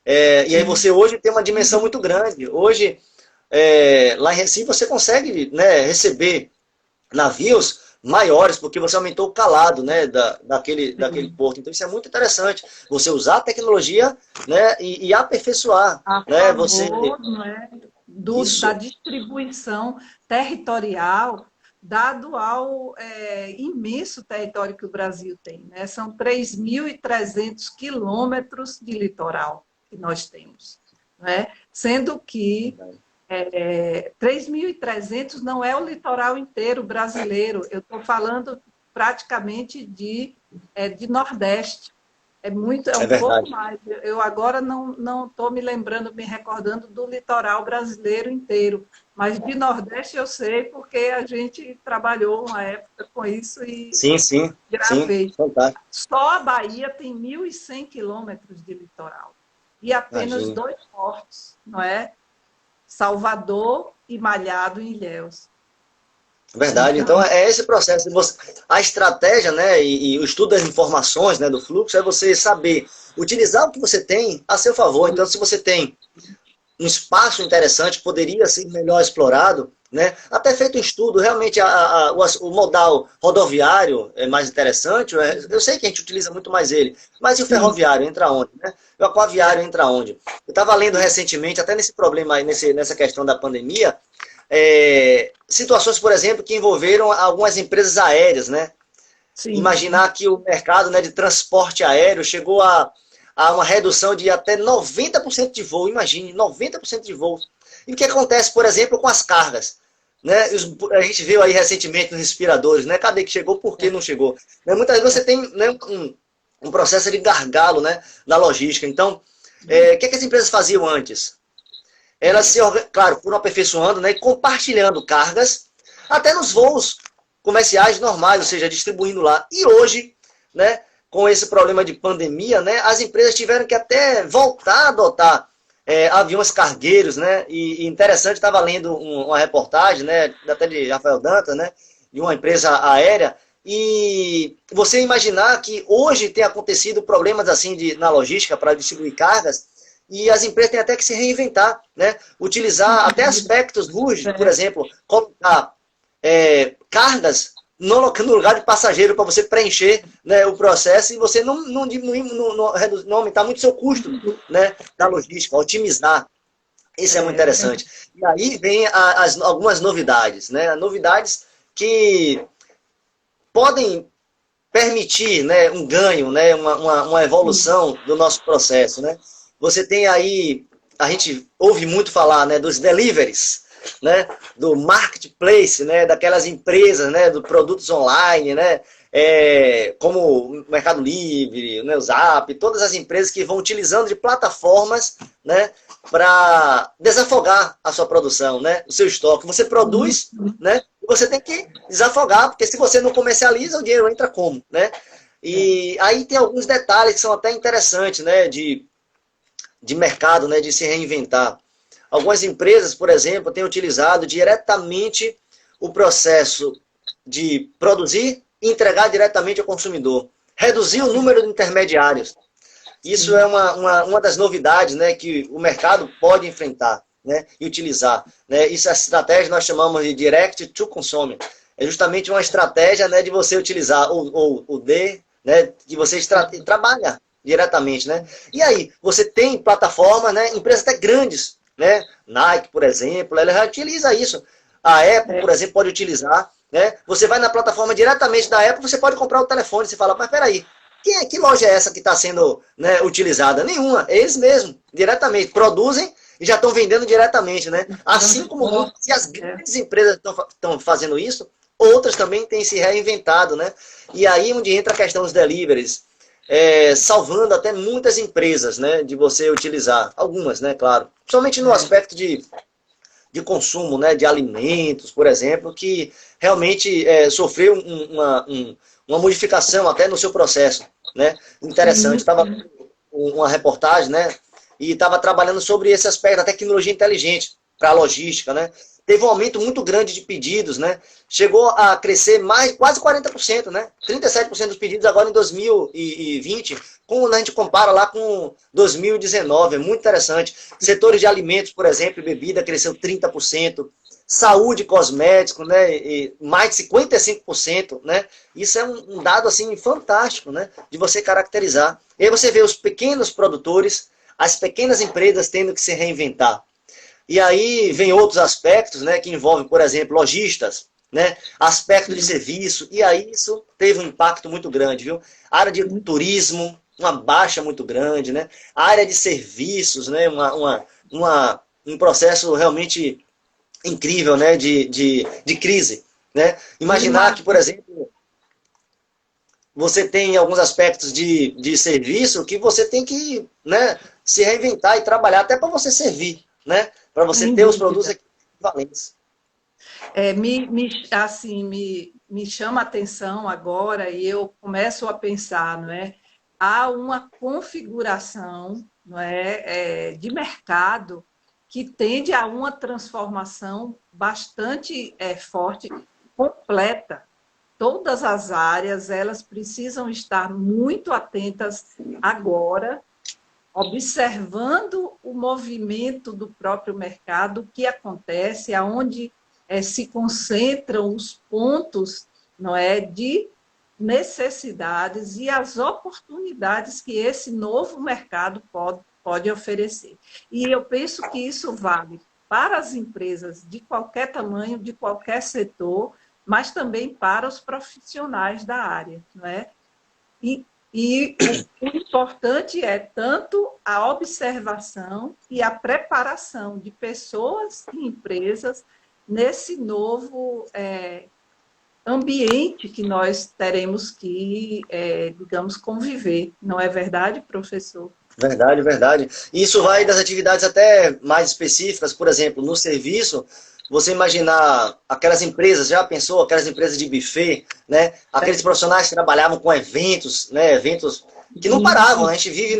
E aí você hoje tem uma dimensão muito grande. Hoje, lá em Recife, você consegue, né, receber navios maiores, porque você aumentou o calado, né, daquele porto. Então isso é muito interessante. Você usar a tecnologia, né, e aperfeiçoar. A Né, você... favor, não é, da Isso, distribuição territorial, dado ao imenso território que o Brasil tem. Né? São 3.300 quilômetros de litoral que nós temos. Né? Sendo que 3.300 não é o litoral inteiro brasileiro, eu estou falando praticamente de Nordeste. É é um pouco verdade. mais. Eu agora não estou me lembrando, me recordando do litoral brasileiro inteiro, mas de Nordeste eu sei porque a gente trabalhou uma época com isso e Sim, sim, sim, gravei. fantástico. Só a Bahia tem 1.100 quilômetros de litoral e apenas Imagina. 2 portos, não é? Salvador e Malhado em Ilhéus. Verdade. Então, Então, é esse processo. A estratégia, né, e o estudo das informações, né, do fluxo, é você saber utilizar o que você tem a seu favor. Então, se você tem um espaço interessante, poderia ser melhor explorado, né? Até feito um estudo, realmente o modal rodoviário é mais interessante, eu sei que a gente utiliza muito mais ele, mas e o sim, ferroviário entra onde? Né? O aquaviário entra onde? Eu estava lendo recentemente, até nesse problema aí, nessa questão da pandemia, situações, por exemplo, que envolveram algumas empresas aéreas, né? sim. Imaginar que o mercado, né, de transporte aéreo chegou a uma redução de até 90% de voo, imagine, 90% de voo. E o que acontece, por exemplo, com as cargas? Né? A gente viu aí recentemente nos respiradores, né? Cadê que chegou, por que não chegou? Né? Muitas vezes você tem, né, um processo de gargalo, né, na logística. Então, o que as empresas faziam antes? Elas se, claro, foram aperfeiçoando, né, e compartilhando cargas, até nos voos comerciais normais, ou seja, distribuindo lá. E hoje, né, com esse problema de pandemia, né, as empresas tiveram que até voltar a adotar aviões cargueiros, né, e interessante, estava lendo uma reportagem, né, até de Rafael Dantas, né, de uma empresa aérea, e você imaginar que hoje tem acontecido problemas assim na logística para distribuir cargas, e as empresas têm até que se reinventar, né? Utilizar até aspectos RUG, por exemplo, colocar cargas no lugar de passageiro para você preencher, né, o processo e você não diminuir, não aumentar muito seu custo, né, da logística, otimizar. Isso é muito interessante. E aí vem algumas novidades, né? Novidades que podem permitir, né, um ganho, né, uma evolução do nosso processo, né? Você tem aí, a gente ouve muito falar, né, dos deliveries, né, do marketplace, né, daquelas empresas, né, dos produtos online, né, como o Mercado Livre, né, o Zap, todas as empresas que vão utilizando de plataformas, né, para desafogar a sua produção, né, o seu estoque. Você produz, né, e você tem que desafogar, porque se você não comercializa, o dinheiro entra como, né? E aí tem alguns detalhes que são até interessantes, né, de mercado, né, de se reinventar. Algumas empresas, por exemplo, têm utilizado diretamente o processo de produzir e entregar diretamente ao consumidor. Reduzir o número de intermediários. Isso é uma das novidades, né, que o mercado pode enfrentar, né, e utilizar. Né? Isso, essa estratégia nós chamamos de Direct to Consumer. É justamente uma estratégia, né, de você utilizar o D, né, que você trabalha diretamente. Né? E aí, você tem plataformas, né, empresas até grandes, né, Nike, por exemplo, ela já utiliza isso. A Apple, por exemplo, pode utilizar. Né? Você vai na plataforma diretamente da Apple, você pode comprar o telefone. Você fala, mas peraí, que loja é essa que está sendo, né, utilizada? Nenhuma, é eles mesmos, diretamente. Produzem e já estão vendendo diretamente. Né? Assim como muitas, e as grandes empresas estão fazendo isso, outras também têm se reinventado. Né? E aí onde entra a questão dos deliveries, salvando até muitas empresas, né, de você utilizar. Algumas, né, claro. Principalmente no aspecto de consumo, né, de alimentos, por exemplo, que realmente sofreu uma modificação até no seu processo, né? Interessante. Estava uma reportagem, né? E estava trabalhando sobre esse aspecto da tecnologia inteligente para a logística, né? Teve um aumento muito grande de pedidos, né? Chegou a crescer mais, quase 40%, né? 37% dos pedidos agora em 2020, quando a gente compara lá com 2019, é muito interessante. Setores de alimentos, por exemplo, bebida cresceu 30%, saúde e cosméticos, né, e mais de 55%, né? Isso é um dado assim fantástico, né, de você caracterizar. E aí você vê os pequenos produtores, as pequenas empresas tendo que se reinventar. E aí vem outros aspectos, né, que envolvem, por exemplo, lojistas, né, aspecto de serviço, e aí isso teve um impacto muito grande, viu? A área de turismo, uma baixa muito grande, né? A área de serviços, né, um processo realmente incrível, né, de crise, né? Imaginar que, por exemplo, você tem alguns aspectos de serviço que você tem que, né, se reinventar e trabalhar até para você servir, né? Para você sem ter os produtos dúvida. equivalentes. Assim, me chama a atenção agora e eu começo a pensar, não é? Há uma configuração, não de mercado que tende a uma transformação bastante forte, completa. Todas as áreas, elas precisam estar muito atentas agora, observando o movimento do próprio mercado, o que acontece, aonde se concentram os pontos, não é, de necessidades e as oportunidades que esse novo mercado pode oferecer. E eu penso que isso vale para as empresas de qualquer tamanho, de qualquer setor, mas também para os profissionais da área, não é? E o importante é tanto a observação e a preparação de pessoas e empresas nesse novo ambiente que nós teremos que, digamos, conviver. Não é verdade, professor? Verdade, verdade. Isso vai das atividades até mais específicas, por exemplo, no serviço, você imaginar aquelas empresas, já pensou, aquelas empresas de buffet, né? Aqueles profissionais que trabalhavam com eventos, né? Eventos que não paravam, né? A gente vive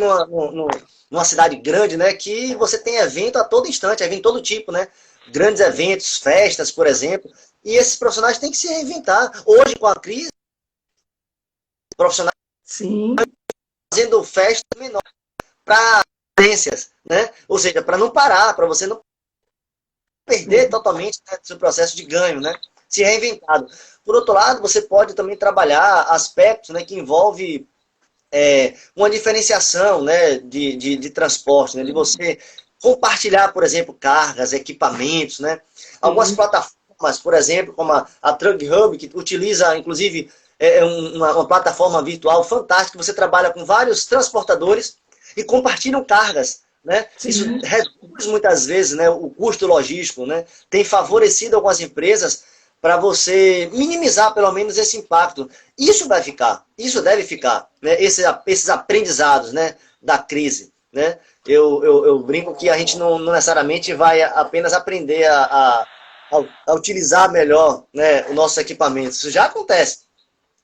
numa cidade grande, né? Que você tem evento a todo instante, evento de todo tipo, né? Grandes eventos, festas, por exemplo. E esses profissionais têm que se reinventar. Hoje, com a crise, profissionais Sim. fazendo festas menores para agências, né? Ou seja, para não parar, para você não perder totalmente, né, seu processo de ganho, né? Se reinventado. Por outro lado, você pode também trabalhar aspectos, né, que envolve uma diferenciação, né, de transporte, né, de você compartilhar, por exemplo, cargas, equipamentos, né? Algumas plataformas, por exemplo, como a Truck Hub, que utiliza, inclusive, uma plataforma virtual fantástica, que você trabalha com vários transportadores e compartilham cargas, né? Isso reduz muitas vezes, né, o custo logístico, né? Tem favorecido algumas empresas para você minimizar pelo menos esse impacto. Isso vai ficar, isso deve ficar, né? Esses aprendizados, né, da crise, né? Eu brinco que a gente não necessariamente vai apenas aprender a utilizar melhor, né, os nossos equipamentos. Isso já acontece,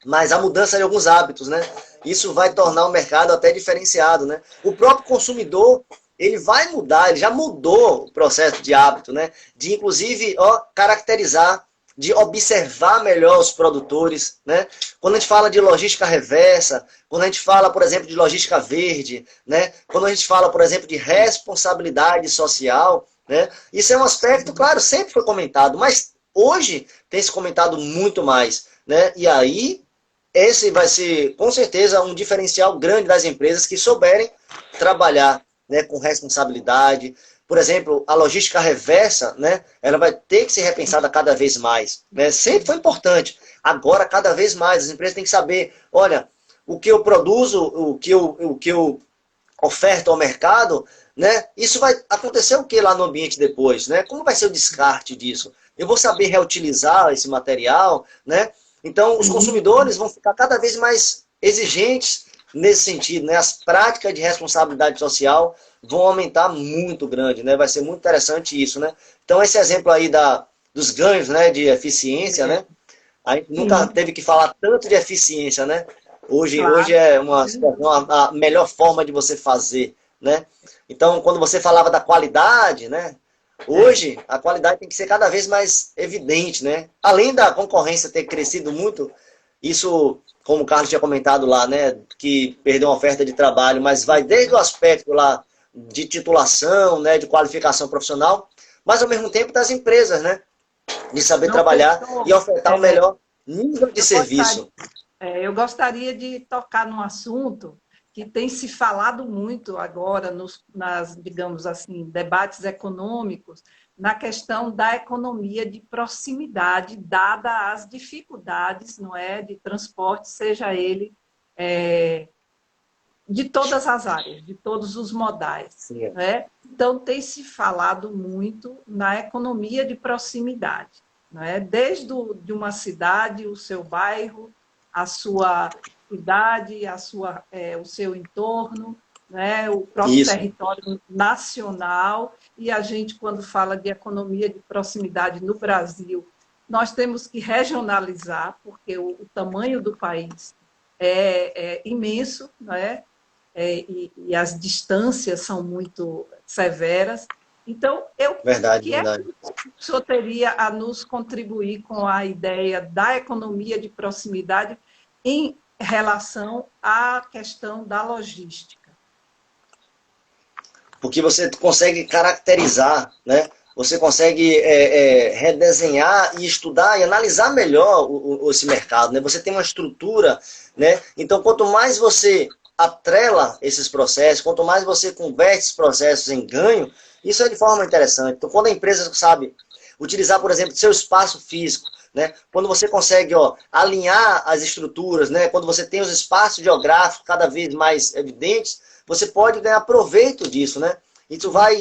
mas a mudança de alguns hábitos, né? Isso vai tornar o mercado até diferenciado, né? O próprio consumidor, ele vai mudar, ele já mudou o processo de hábito, né? De, inclusive, caracterizar, de observar melhor os produtores, né? Quando a gente fala de logística reversa, quando a gente fala, por exemplo, de logística verde, né? Quando a gente fala, por exemplo, de responsabilidade social, né? Isso é um aspecto, claro, sempre foi comentado, mas hoje tem se comentado muito mais, né? E aí esse vai ser, com certeza, um diferencial grande das empresas que souberem trabalhar, né, com responsabilidade. Por exemplo, a logística reversa, né, ela vai ter que ser repensada cada vez mais, né? Sempre foi importante. Agora, cada vez mais, as empresas têm que saber, olha, o que eu produzo, o que eu oferto ao mercado, né, isso vai acontecer o que lá no ambiente depois, né? Como vai ser o descarte disso? Eu vou saber reutilizar esse material, né? Então, os consumidores vão ficar cada vez mais exigentes nesse sentido, né? As práticas de responsabilidade social vão aumentar muito grande, né? Vai ser muito interessante isso, né? Então, esse exemplo aí dos ganhos, né, de eficiência, né? A gente nunca teve que falar tanto de eficiência, né? Hoje é a melhor forma de você fazer, né? Então, quando você falava da qualidade, né? Hoje, a qualidade tem que ser cada vez mais evidente, né? Além da concorrência ter crescido muito, isso, como o Carlos tinha comentado lá, né? Que perdeu uma oferta de trabalho, mas vai desde o aspecto lá de titulação, né? De qualificação profissional, mas ao mesmo tempo das empresas, né? De saber trabalhar e ofertar o melhor nível de serviço. Eu gostaria de tocar num assunto que tem se falado muito agora digamos assim, debates econômicos, na questão da economia de proximidade, dada as dificuldades, não é, de transporte, seja ele de todas as áreas, de todos os modais. Né? Então, tem se falado muito na economia de proximidade. Não é? Desde de uma cidade, o seu bairro, a sua cidade, o seu entorno, né? O próprio território nacional. E a gente, quando fala de economia de proximidade no Brasil, nós temos que regionalizar, porque o tamanho do país é imenso, não é? E as distâncias são muito severas. Então, o Verdade, que é que verdade. o senhor teria a nos contribuir com a ideia da economia de proximidade em relação à questão da logística? Porque você consegue caracterizar, né? Você consegue redesenhar e estudar e analisar melhor esse mercado, né? Você tem uma estrutura, né? Então, quanto mais você atrela esses processos, quanto mais você converte esses processos em ganho, isso é de forma interessante. Então, quando a empresa sabe utilizar, por exemplo, seu espaço físico, né? Quando você consegue alinhar as estruturas, né? Quando você tem os espaços geográficos cada vez mais evidentes, você pode ganhar proveito disso, né? Isso vai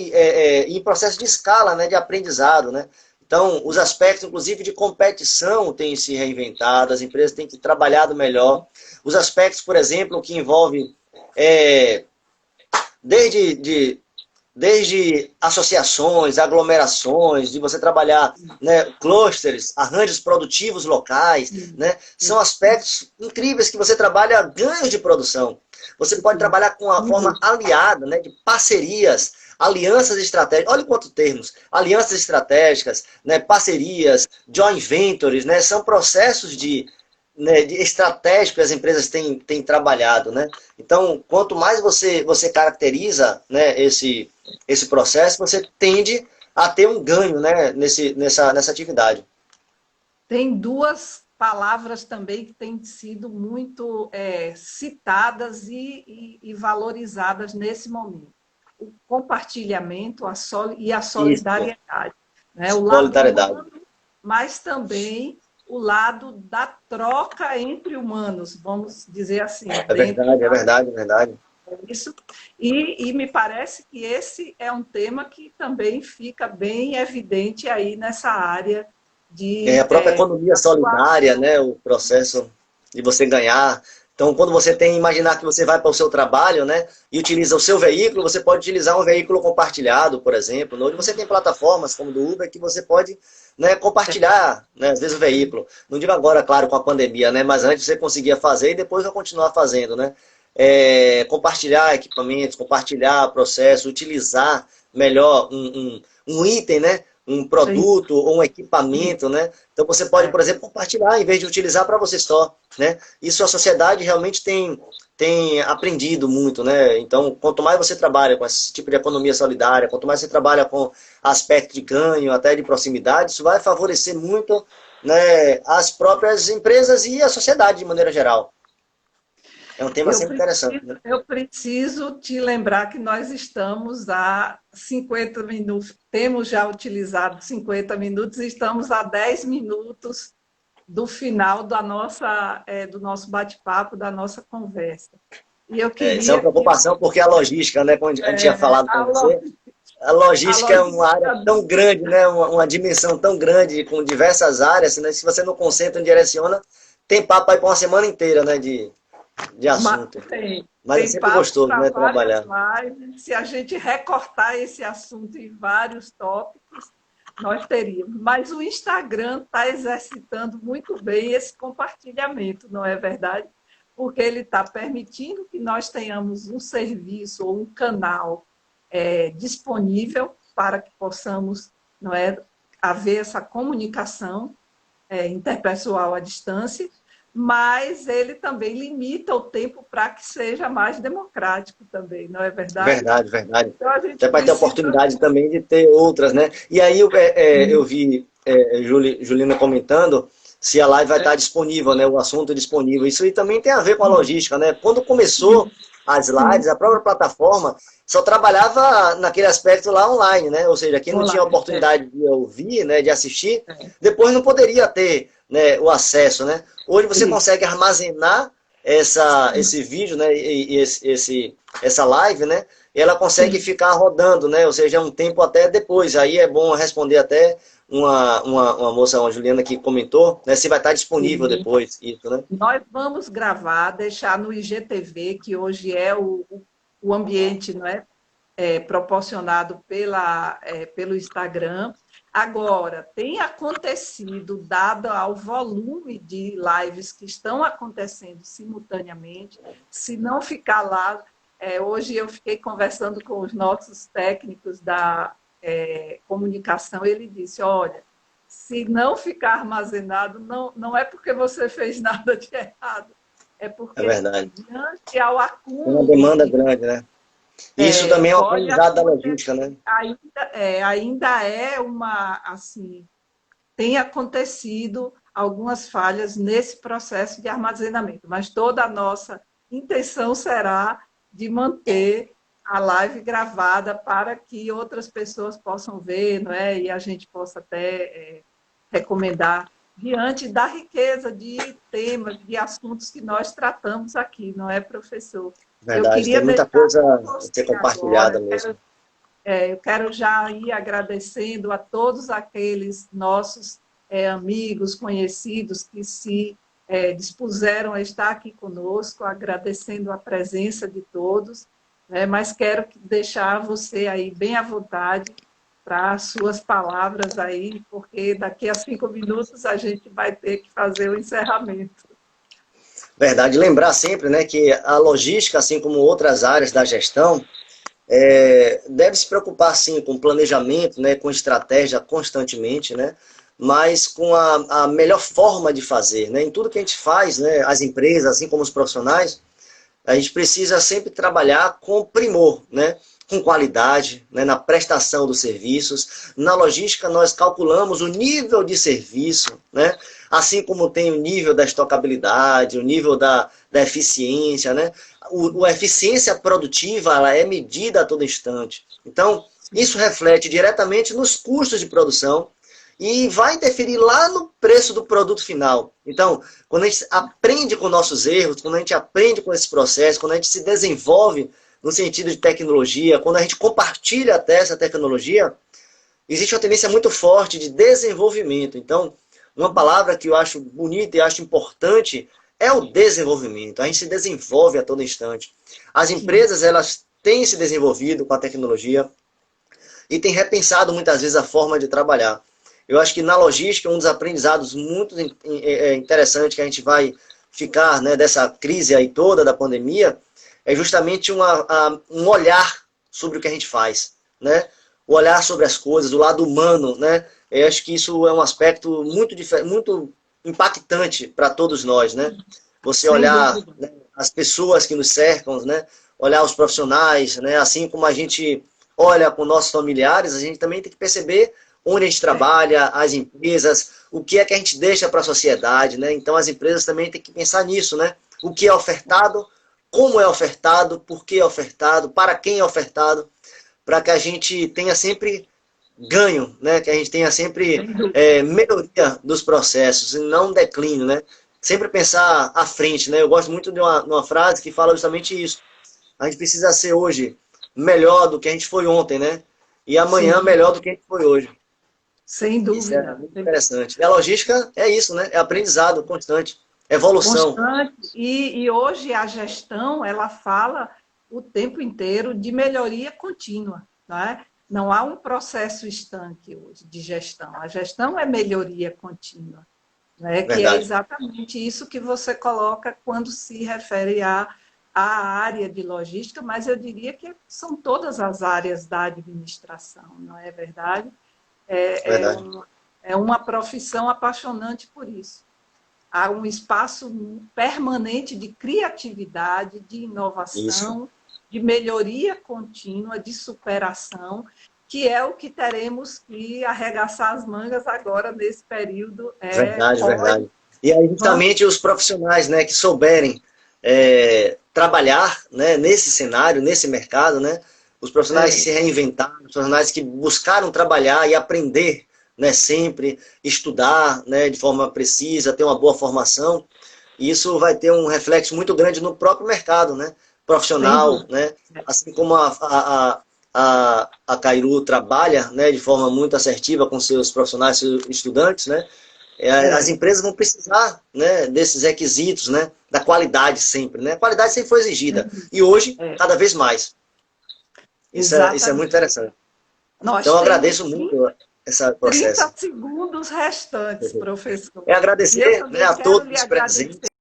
em processo de escala, né, de aprendizado, né? Então, os aspectos, inclusive, de competição têm se reinventado, as empresas têm que trabalhar melhor. Os aspectos, por exemplo, que envolvem desde desde associações, aglomerações, de você trabalhar, né, clusters, arranjos produtivos locais, né, são aspectos incríveis que você trabalha ganhos de produção. Você pode trabalhar com uma forma aliada, né, de parcerias, alianças estratégicas. Olha quantos termos. Alianças estratégicas, né, parcerias, joint ventures, né, são processos de estratégico que as empresas têm trabalhado, né? Então, quanto mais você caracteriza, né, esse processo, você tende a ter um ganho, né, nessa atividade. Tem duas palavras também que têm sido muito citadas e valorizadas nesse momento. O compartilhamento e a Isso, solidariedade. Né? O lado solidariedade. humano, mas também o lado da troca entre humanos, vamos dizer assim, É dentro verdade, é verdade, é verdade. disso. E me parece que esse é um tema que também fica bem evidente aí nessa área É a de própria economia solidária, atuação. né, o processo de você ganhar. Então, quando você tem, imaginar que você vai para o seu trabalho, né, e utiliza o seu veículo, você pode utilizar um veículo compartilhado, por exemplo, onde você tem plataformas como do Uber que você pode, né, compartilhar, né, às vezes o veículo. Não digo agora, claro, com a pandemia, né, mas antes você conseguia fazer e depois vai continuar fazendo, né. Compartilhar equipamentos, compartilhar processo, utilizar melhor um item, né, um produto ou um equipamento, né? Então você pode, por exemplo, compartilhar em vez de utilizar para você só, né? Isso a sociedade realmente tem aprendido muito, né? Então, quanto mais você trabalha com esse tipo de economia solidária, quanto mais você trabalha com aspecto de ganho, até de proximidade, isso vai favorecer muito, né, as próprias empresas e a sociedade de maneira geral. É um tema sempre interessante, né? Eu preciso te lembrar que nós estamos a 50 minutos, temos já utilizado 50 minutos, e estamos a 10 minutos do final do nosso bate-papo, da nossa conversa. E eu Isso é uma queria que preocupação porque a logística, né, como a gente tinha falado com a, você, lo- a a logística é uma área logística tão grande, né? Uma dimensão tão grande, com diversas áreas, né? Se você não concentra e direciona, tem papo aí para uma semana inteira, né? De assunto. Mas é tem sempre papo gostoso, para né? várias Trabalhar. lives. Se a gente recortar esse assunto em vários tópicos, nós teríamos. Mas o Instagram está exercitando muito bem esse compartilhamento, não é verdade? Porque ele está permitindo que nós tenhamos um serviço ou um canal disponível para que possamos, não é, haver essa comunicação interpessoal à distância, mas ele também limita o tempo para que seja mais democrático também, não é verdade? Verdade, verdade. Então a gente Até para ter precisa. oportunidade também de ter outras, né? E aí eu vi Julina comentando se a live vai estar disponível, né? O assunto disponível. Isso aí também tem a ver com a logística, né? Quando começou as lives, a própria plataforma só trabalhava naquele aspecto lá online, né? Ou seja, quem não tinha Online, oportunidade de ouvir, né, de assistir, depois não poderia ter, né, o acesso, né? Hoje você isso. consegue armazenar esse vídeo, né, e essa live, né? E ela consegue Sim. ficar rodando, né? Ou seja, um tempo até depois. Aí é bom responder até uma moça, uma Juliana, que comentou, né? Se vai estar disponível Sim. depois, isso, né? Nós vamos gravar, deixar no IGTV, que hoje é o ambiente, não é? Proporcionado pelo Instagram. Agora, tem acontecido, dado ao volume de lives que estão acontecendo simultaneamente, se não ficar lá, hoje eu fiquei conversando com os nossos técnicos comunicação, ele disse, olha, se não ficar armazenado, não é porque você fez nada de errado, é É porque verdade. diante ao Tem uma acúmulo demanda de grande, né? Isso também é um pode aprendizado da acontecer, logística, né? ainda é uma, assim, tem acontecido algumas falhas nesse processo de armazenamento, mas toda a nossa intenção será de manter a live gravada para que outras pessoas possam ver, não é? E a gente possa até recomendar diante da riqueza de temas, de assuntos que nós tratamos aqui, não é, professor? Eu Verdade, tem queria muita deixar coisa com a ser você agora, compartilhada mesmo. eu quero já ir agradecendo a todos aqueles nossos amigos, conhecidos que se dispuseram a estar aqui conosco, agradecendo a presença de todos, né? Mas quero deixar você aí bem à vontade para as suas palavras aí, porque daqui a 5 minutos a gente vai ter que fazer o encerramento. Verdade, lembrar sempre, né, que a logística, assim como outras áreas da gestão, deve se preocupar sim com planejamento, né, com estratégia constantemente, né, mas com a melhor forma de fazer, né, em tudo que a gente faz, né, as empresas, assim como os profissionais, a gente precisa sempre trabalhar com primor, né, com qualidade, né, na prestação dos serviços. Na logística, nós calculamos o nível de serviço, né, assim como tem o nível da estocabilidade, o nível da eficiência, né, a eficiência produtiva ela é medida a todo instante. Então, isso reflete diretamente nos custos de produção e vai interferir lá no preço do produto final. Então, quando a gente aprende com nossos erros, quando a gente aprende com esse processo, quando a gente se desenvolve no sentido de tecnologia, quando a gente compartilha até essa tecnologia, existe uma tendência muito forte de desenvolvimento. Então, uma palavra que eu acho bonita e acho importante é o desenvolvimento. A gente se desenvolve a todo instante. As empresas, elas têm se desenvolvido com a tecnologia e têm repensado muitas vezes a forma de trabalhar. Eu acho que na logística, um dos aprendizados muito interessantes que a gente vai ficar, né, dessa crise aí toda da pandemia, é justamente um olhar sobre o que a gente faz, né? O olhar sobre as coisas, o lado humano, né? Eu acho que isso é um aspecto muito impactante para todos nós, né? Você Sem olhar, dúvida. né, as pessoas que nos cercam, né? Olhar os profissionais, né? Assim como a gente olha com nossos familiares, a gente também tem que perceber onde a gente trabalha, as empresas, o que é que a gente deixa para a sociedade, né? Então as empresas também têm que pensar nisso, né? O que é ofertado, como é ofertado, por que é ofertado, para quem é ofertado, para que a gente tenha sempre ganho, né? Que a gente tenha sempre melhoria dos processos e não declínio, né? Sempre pensar à frente, né? Eu gosto muito de uma frase que fala justamente isso. A gente precisa ser hoje melhor do que a gente foi ontem, né? E amanhã Sim, melhor do que a gente foi hoje. sem Isso é dúvida. muito interessante. E a logística é isso, né? É aprendizado constante, evolução. Constante. E hoje a gestão, ela fala o tempo inteiro de melhoria contínua, né? Não há um processo estanque hoje de gestão. A gestão é melhoria contínua, né? Que é Verdade. exatamente isso que você coloca quando se refere à área de logística, mas eu diria que são todas as áreas da administração, não é verdade? É, é, Verdade. um, é uma profissão apaixonante por isso. Há um espaço permanente de criatividade, de Isso. inovação, de melhoria contínua, de superação, que é o que teremos que arregaçar as mangas agora nesse período Verdade, pós. verdade. E aí, Vamos, justamente os profissionais, né, que souberem trabalhar, né, nesse cenário, nesse mercado, né, os profissionais que é, se reinventaram, os profissionais que buscaram trabalhar e aprender, né, sempre, estudar, né, de forma precisa, ter uma boa formação, isso vai ter um reflexo muito grande no próprio mercado, né, sem profissional, dúvida. né, assim como a Cairu trabalha, né, de forma muito assertiva com seus profissionais, seus estudantes, né, as É, empresas vão precisar, né, desses requisitos, né, da qualidade sempre, né? A qualidade sempre foi exigida e hoje é, cada vez mais. Isso é muito exatamente. interessante. Então Nós eu temos agradeço muito esse 30 processo. segundos restantes, professor. É E eu agradecer, né, também a quero todos lhe os presentes. agradecer.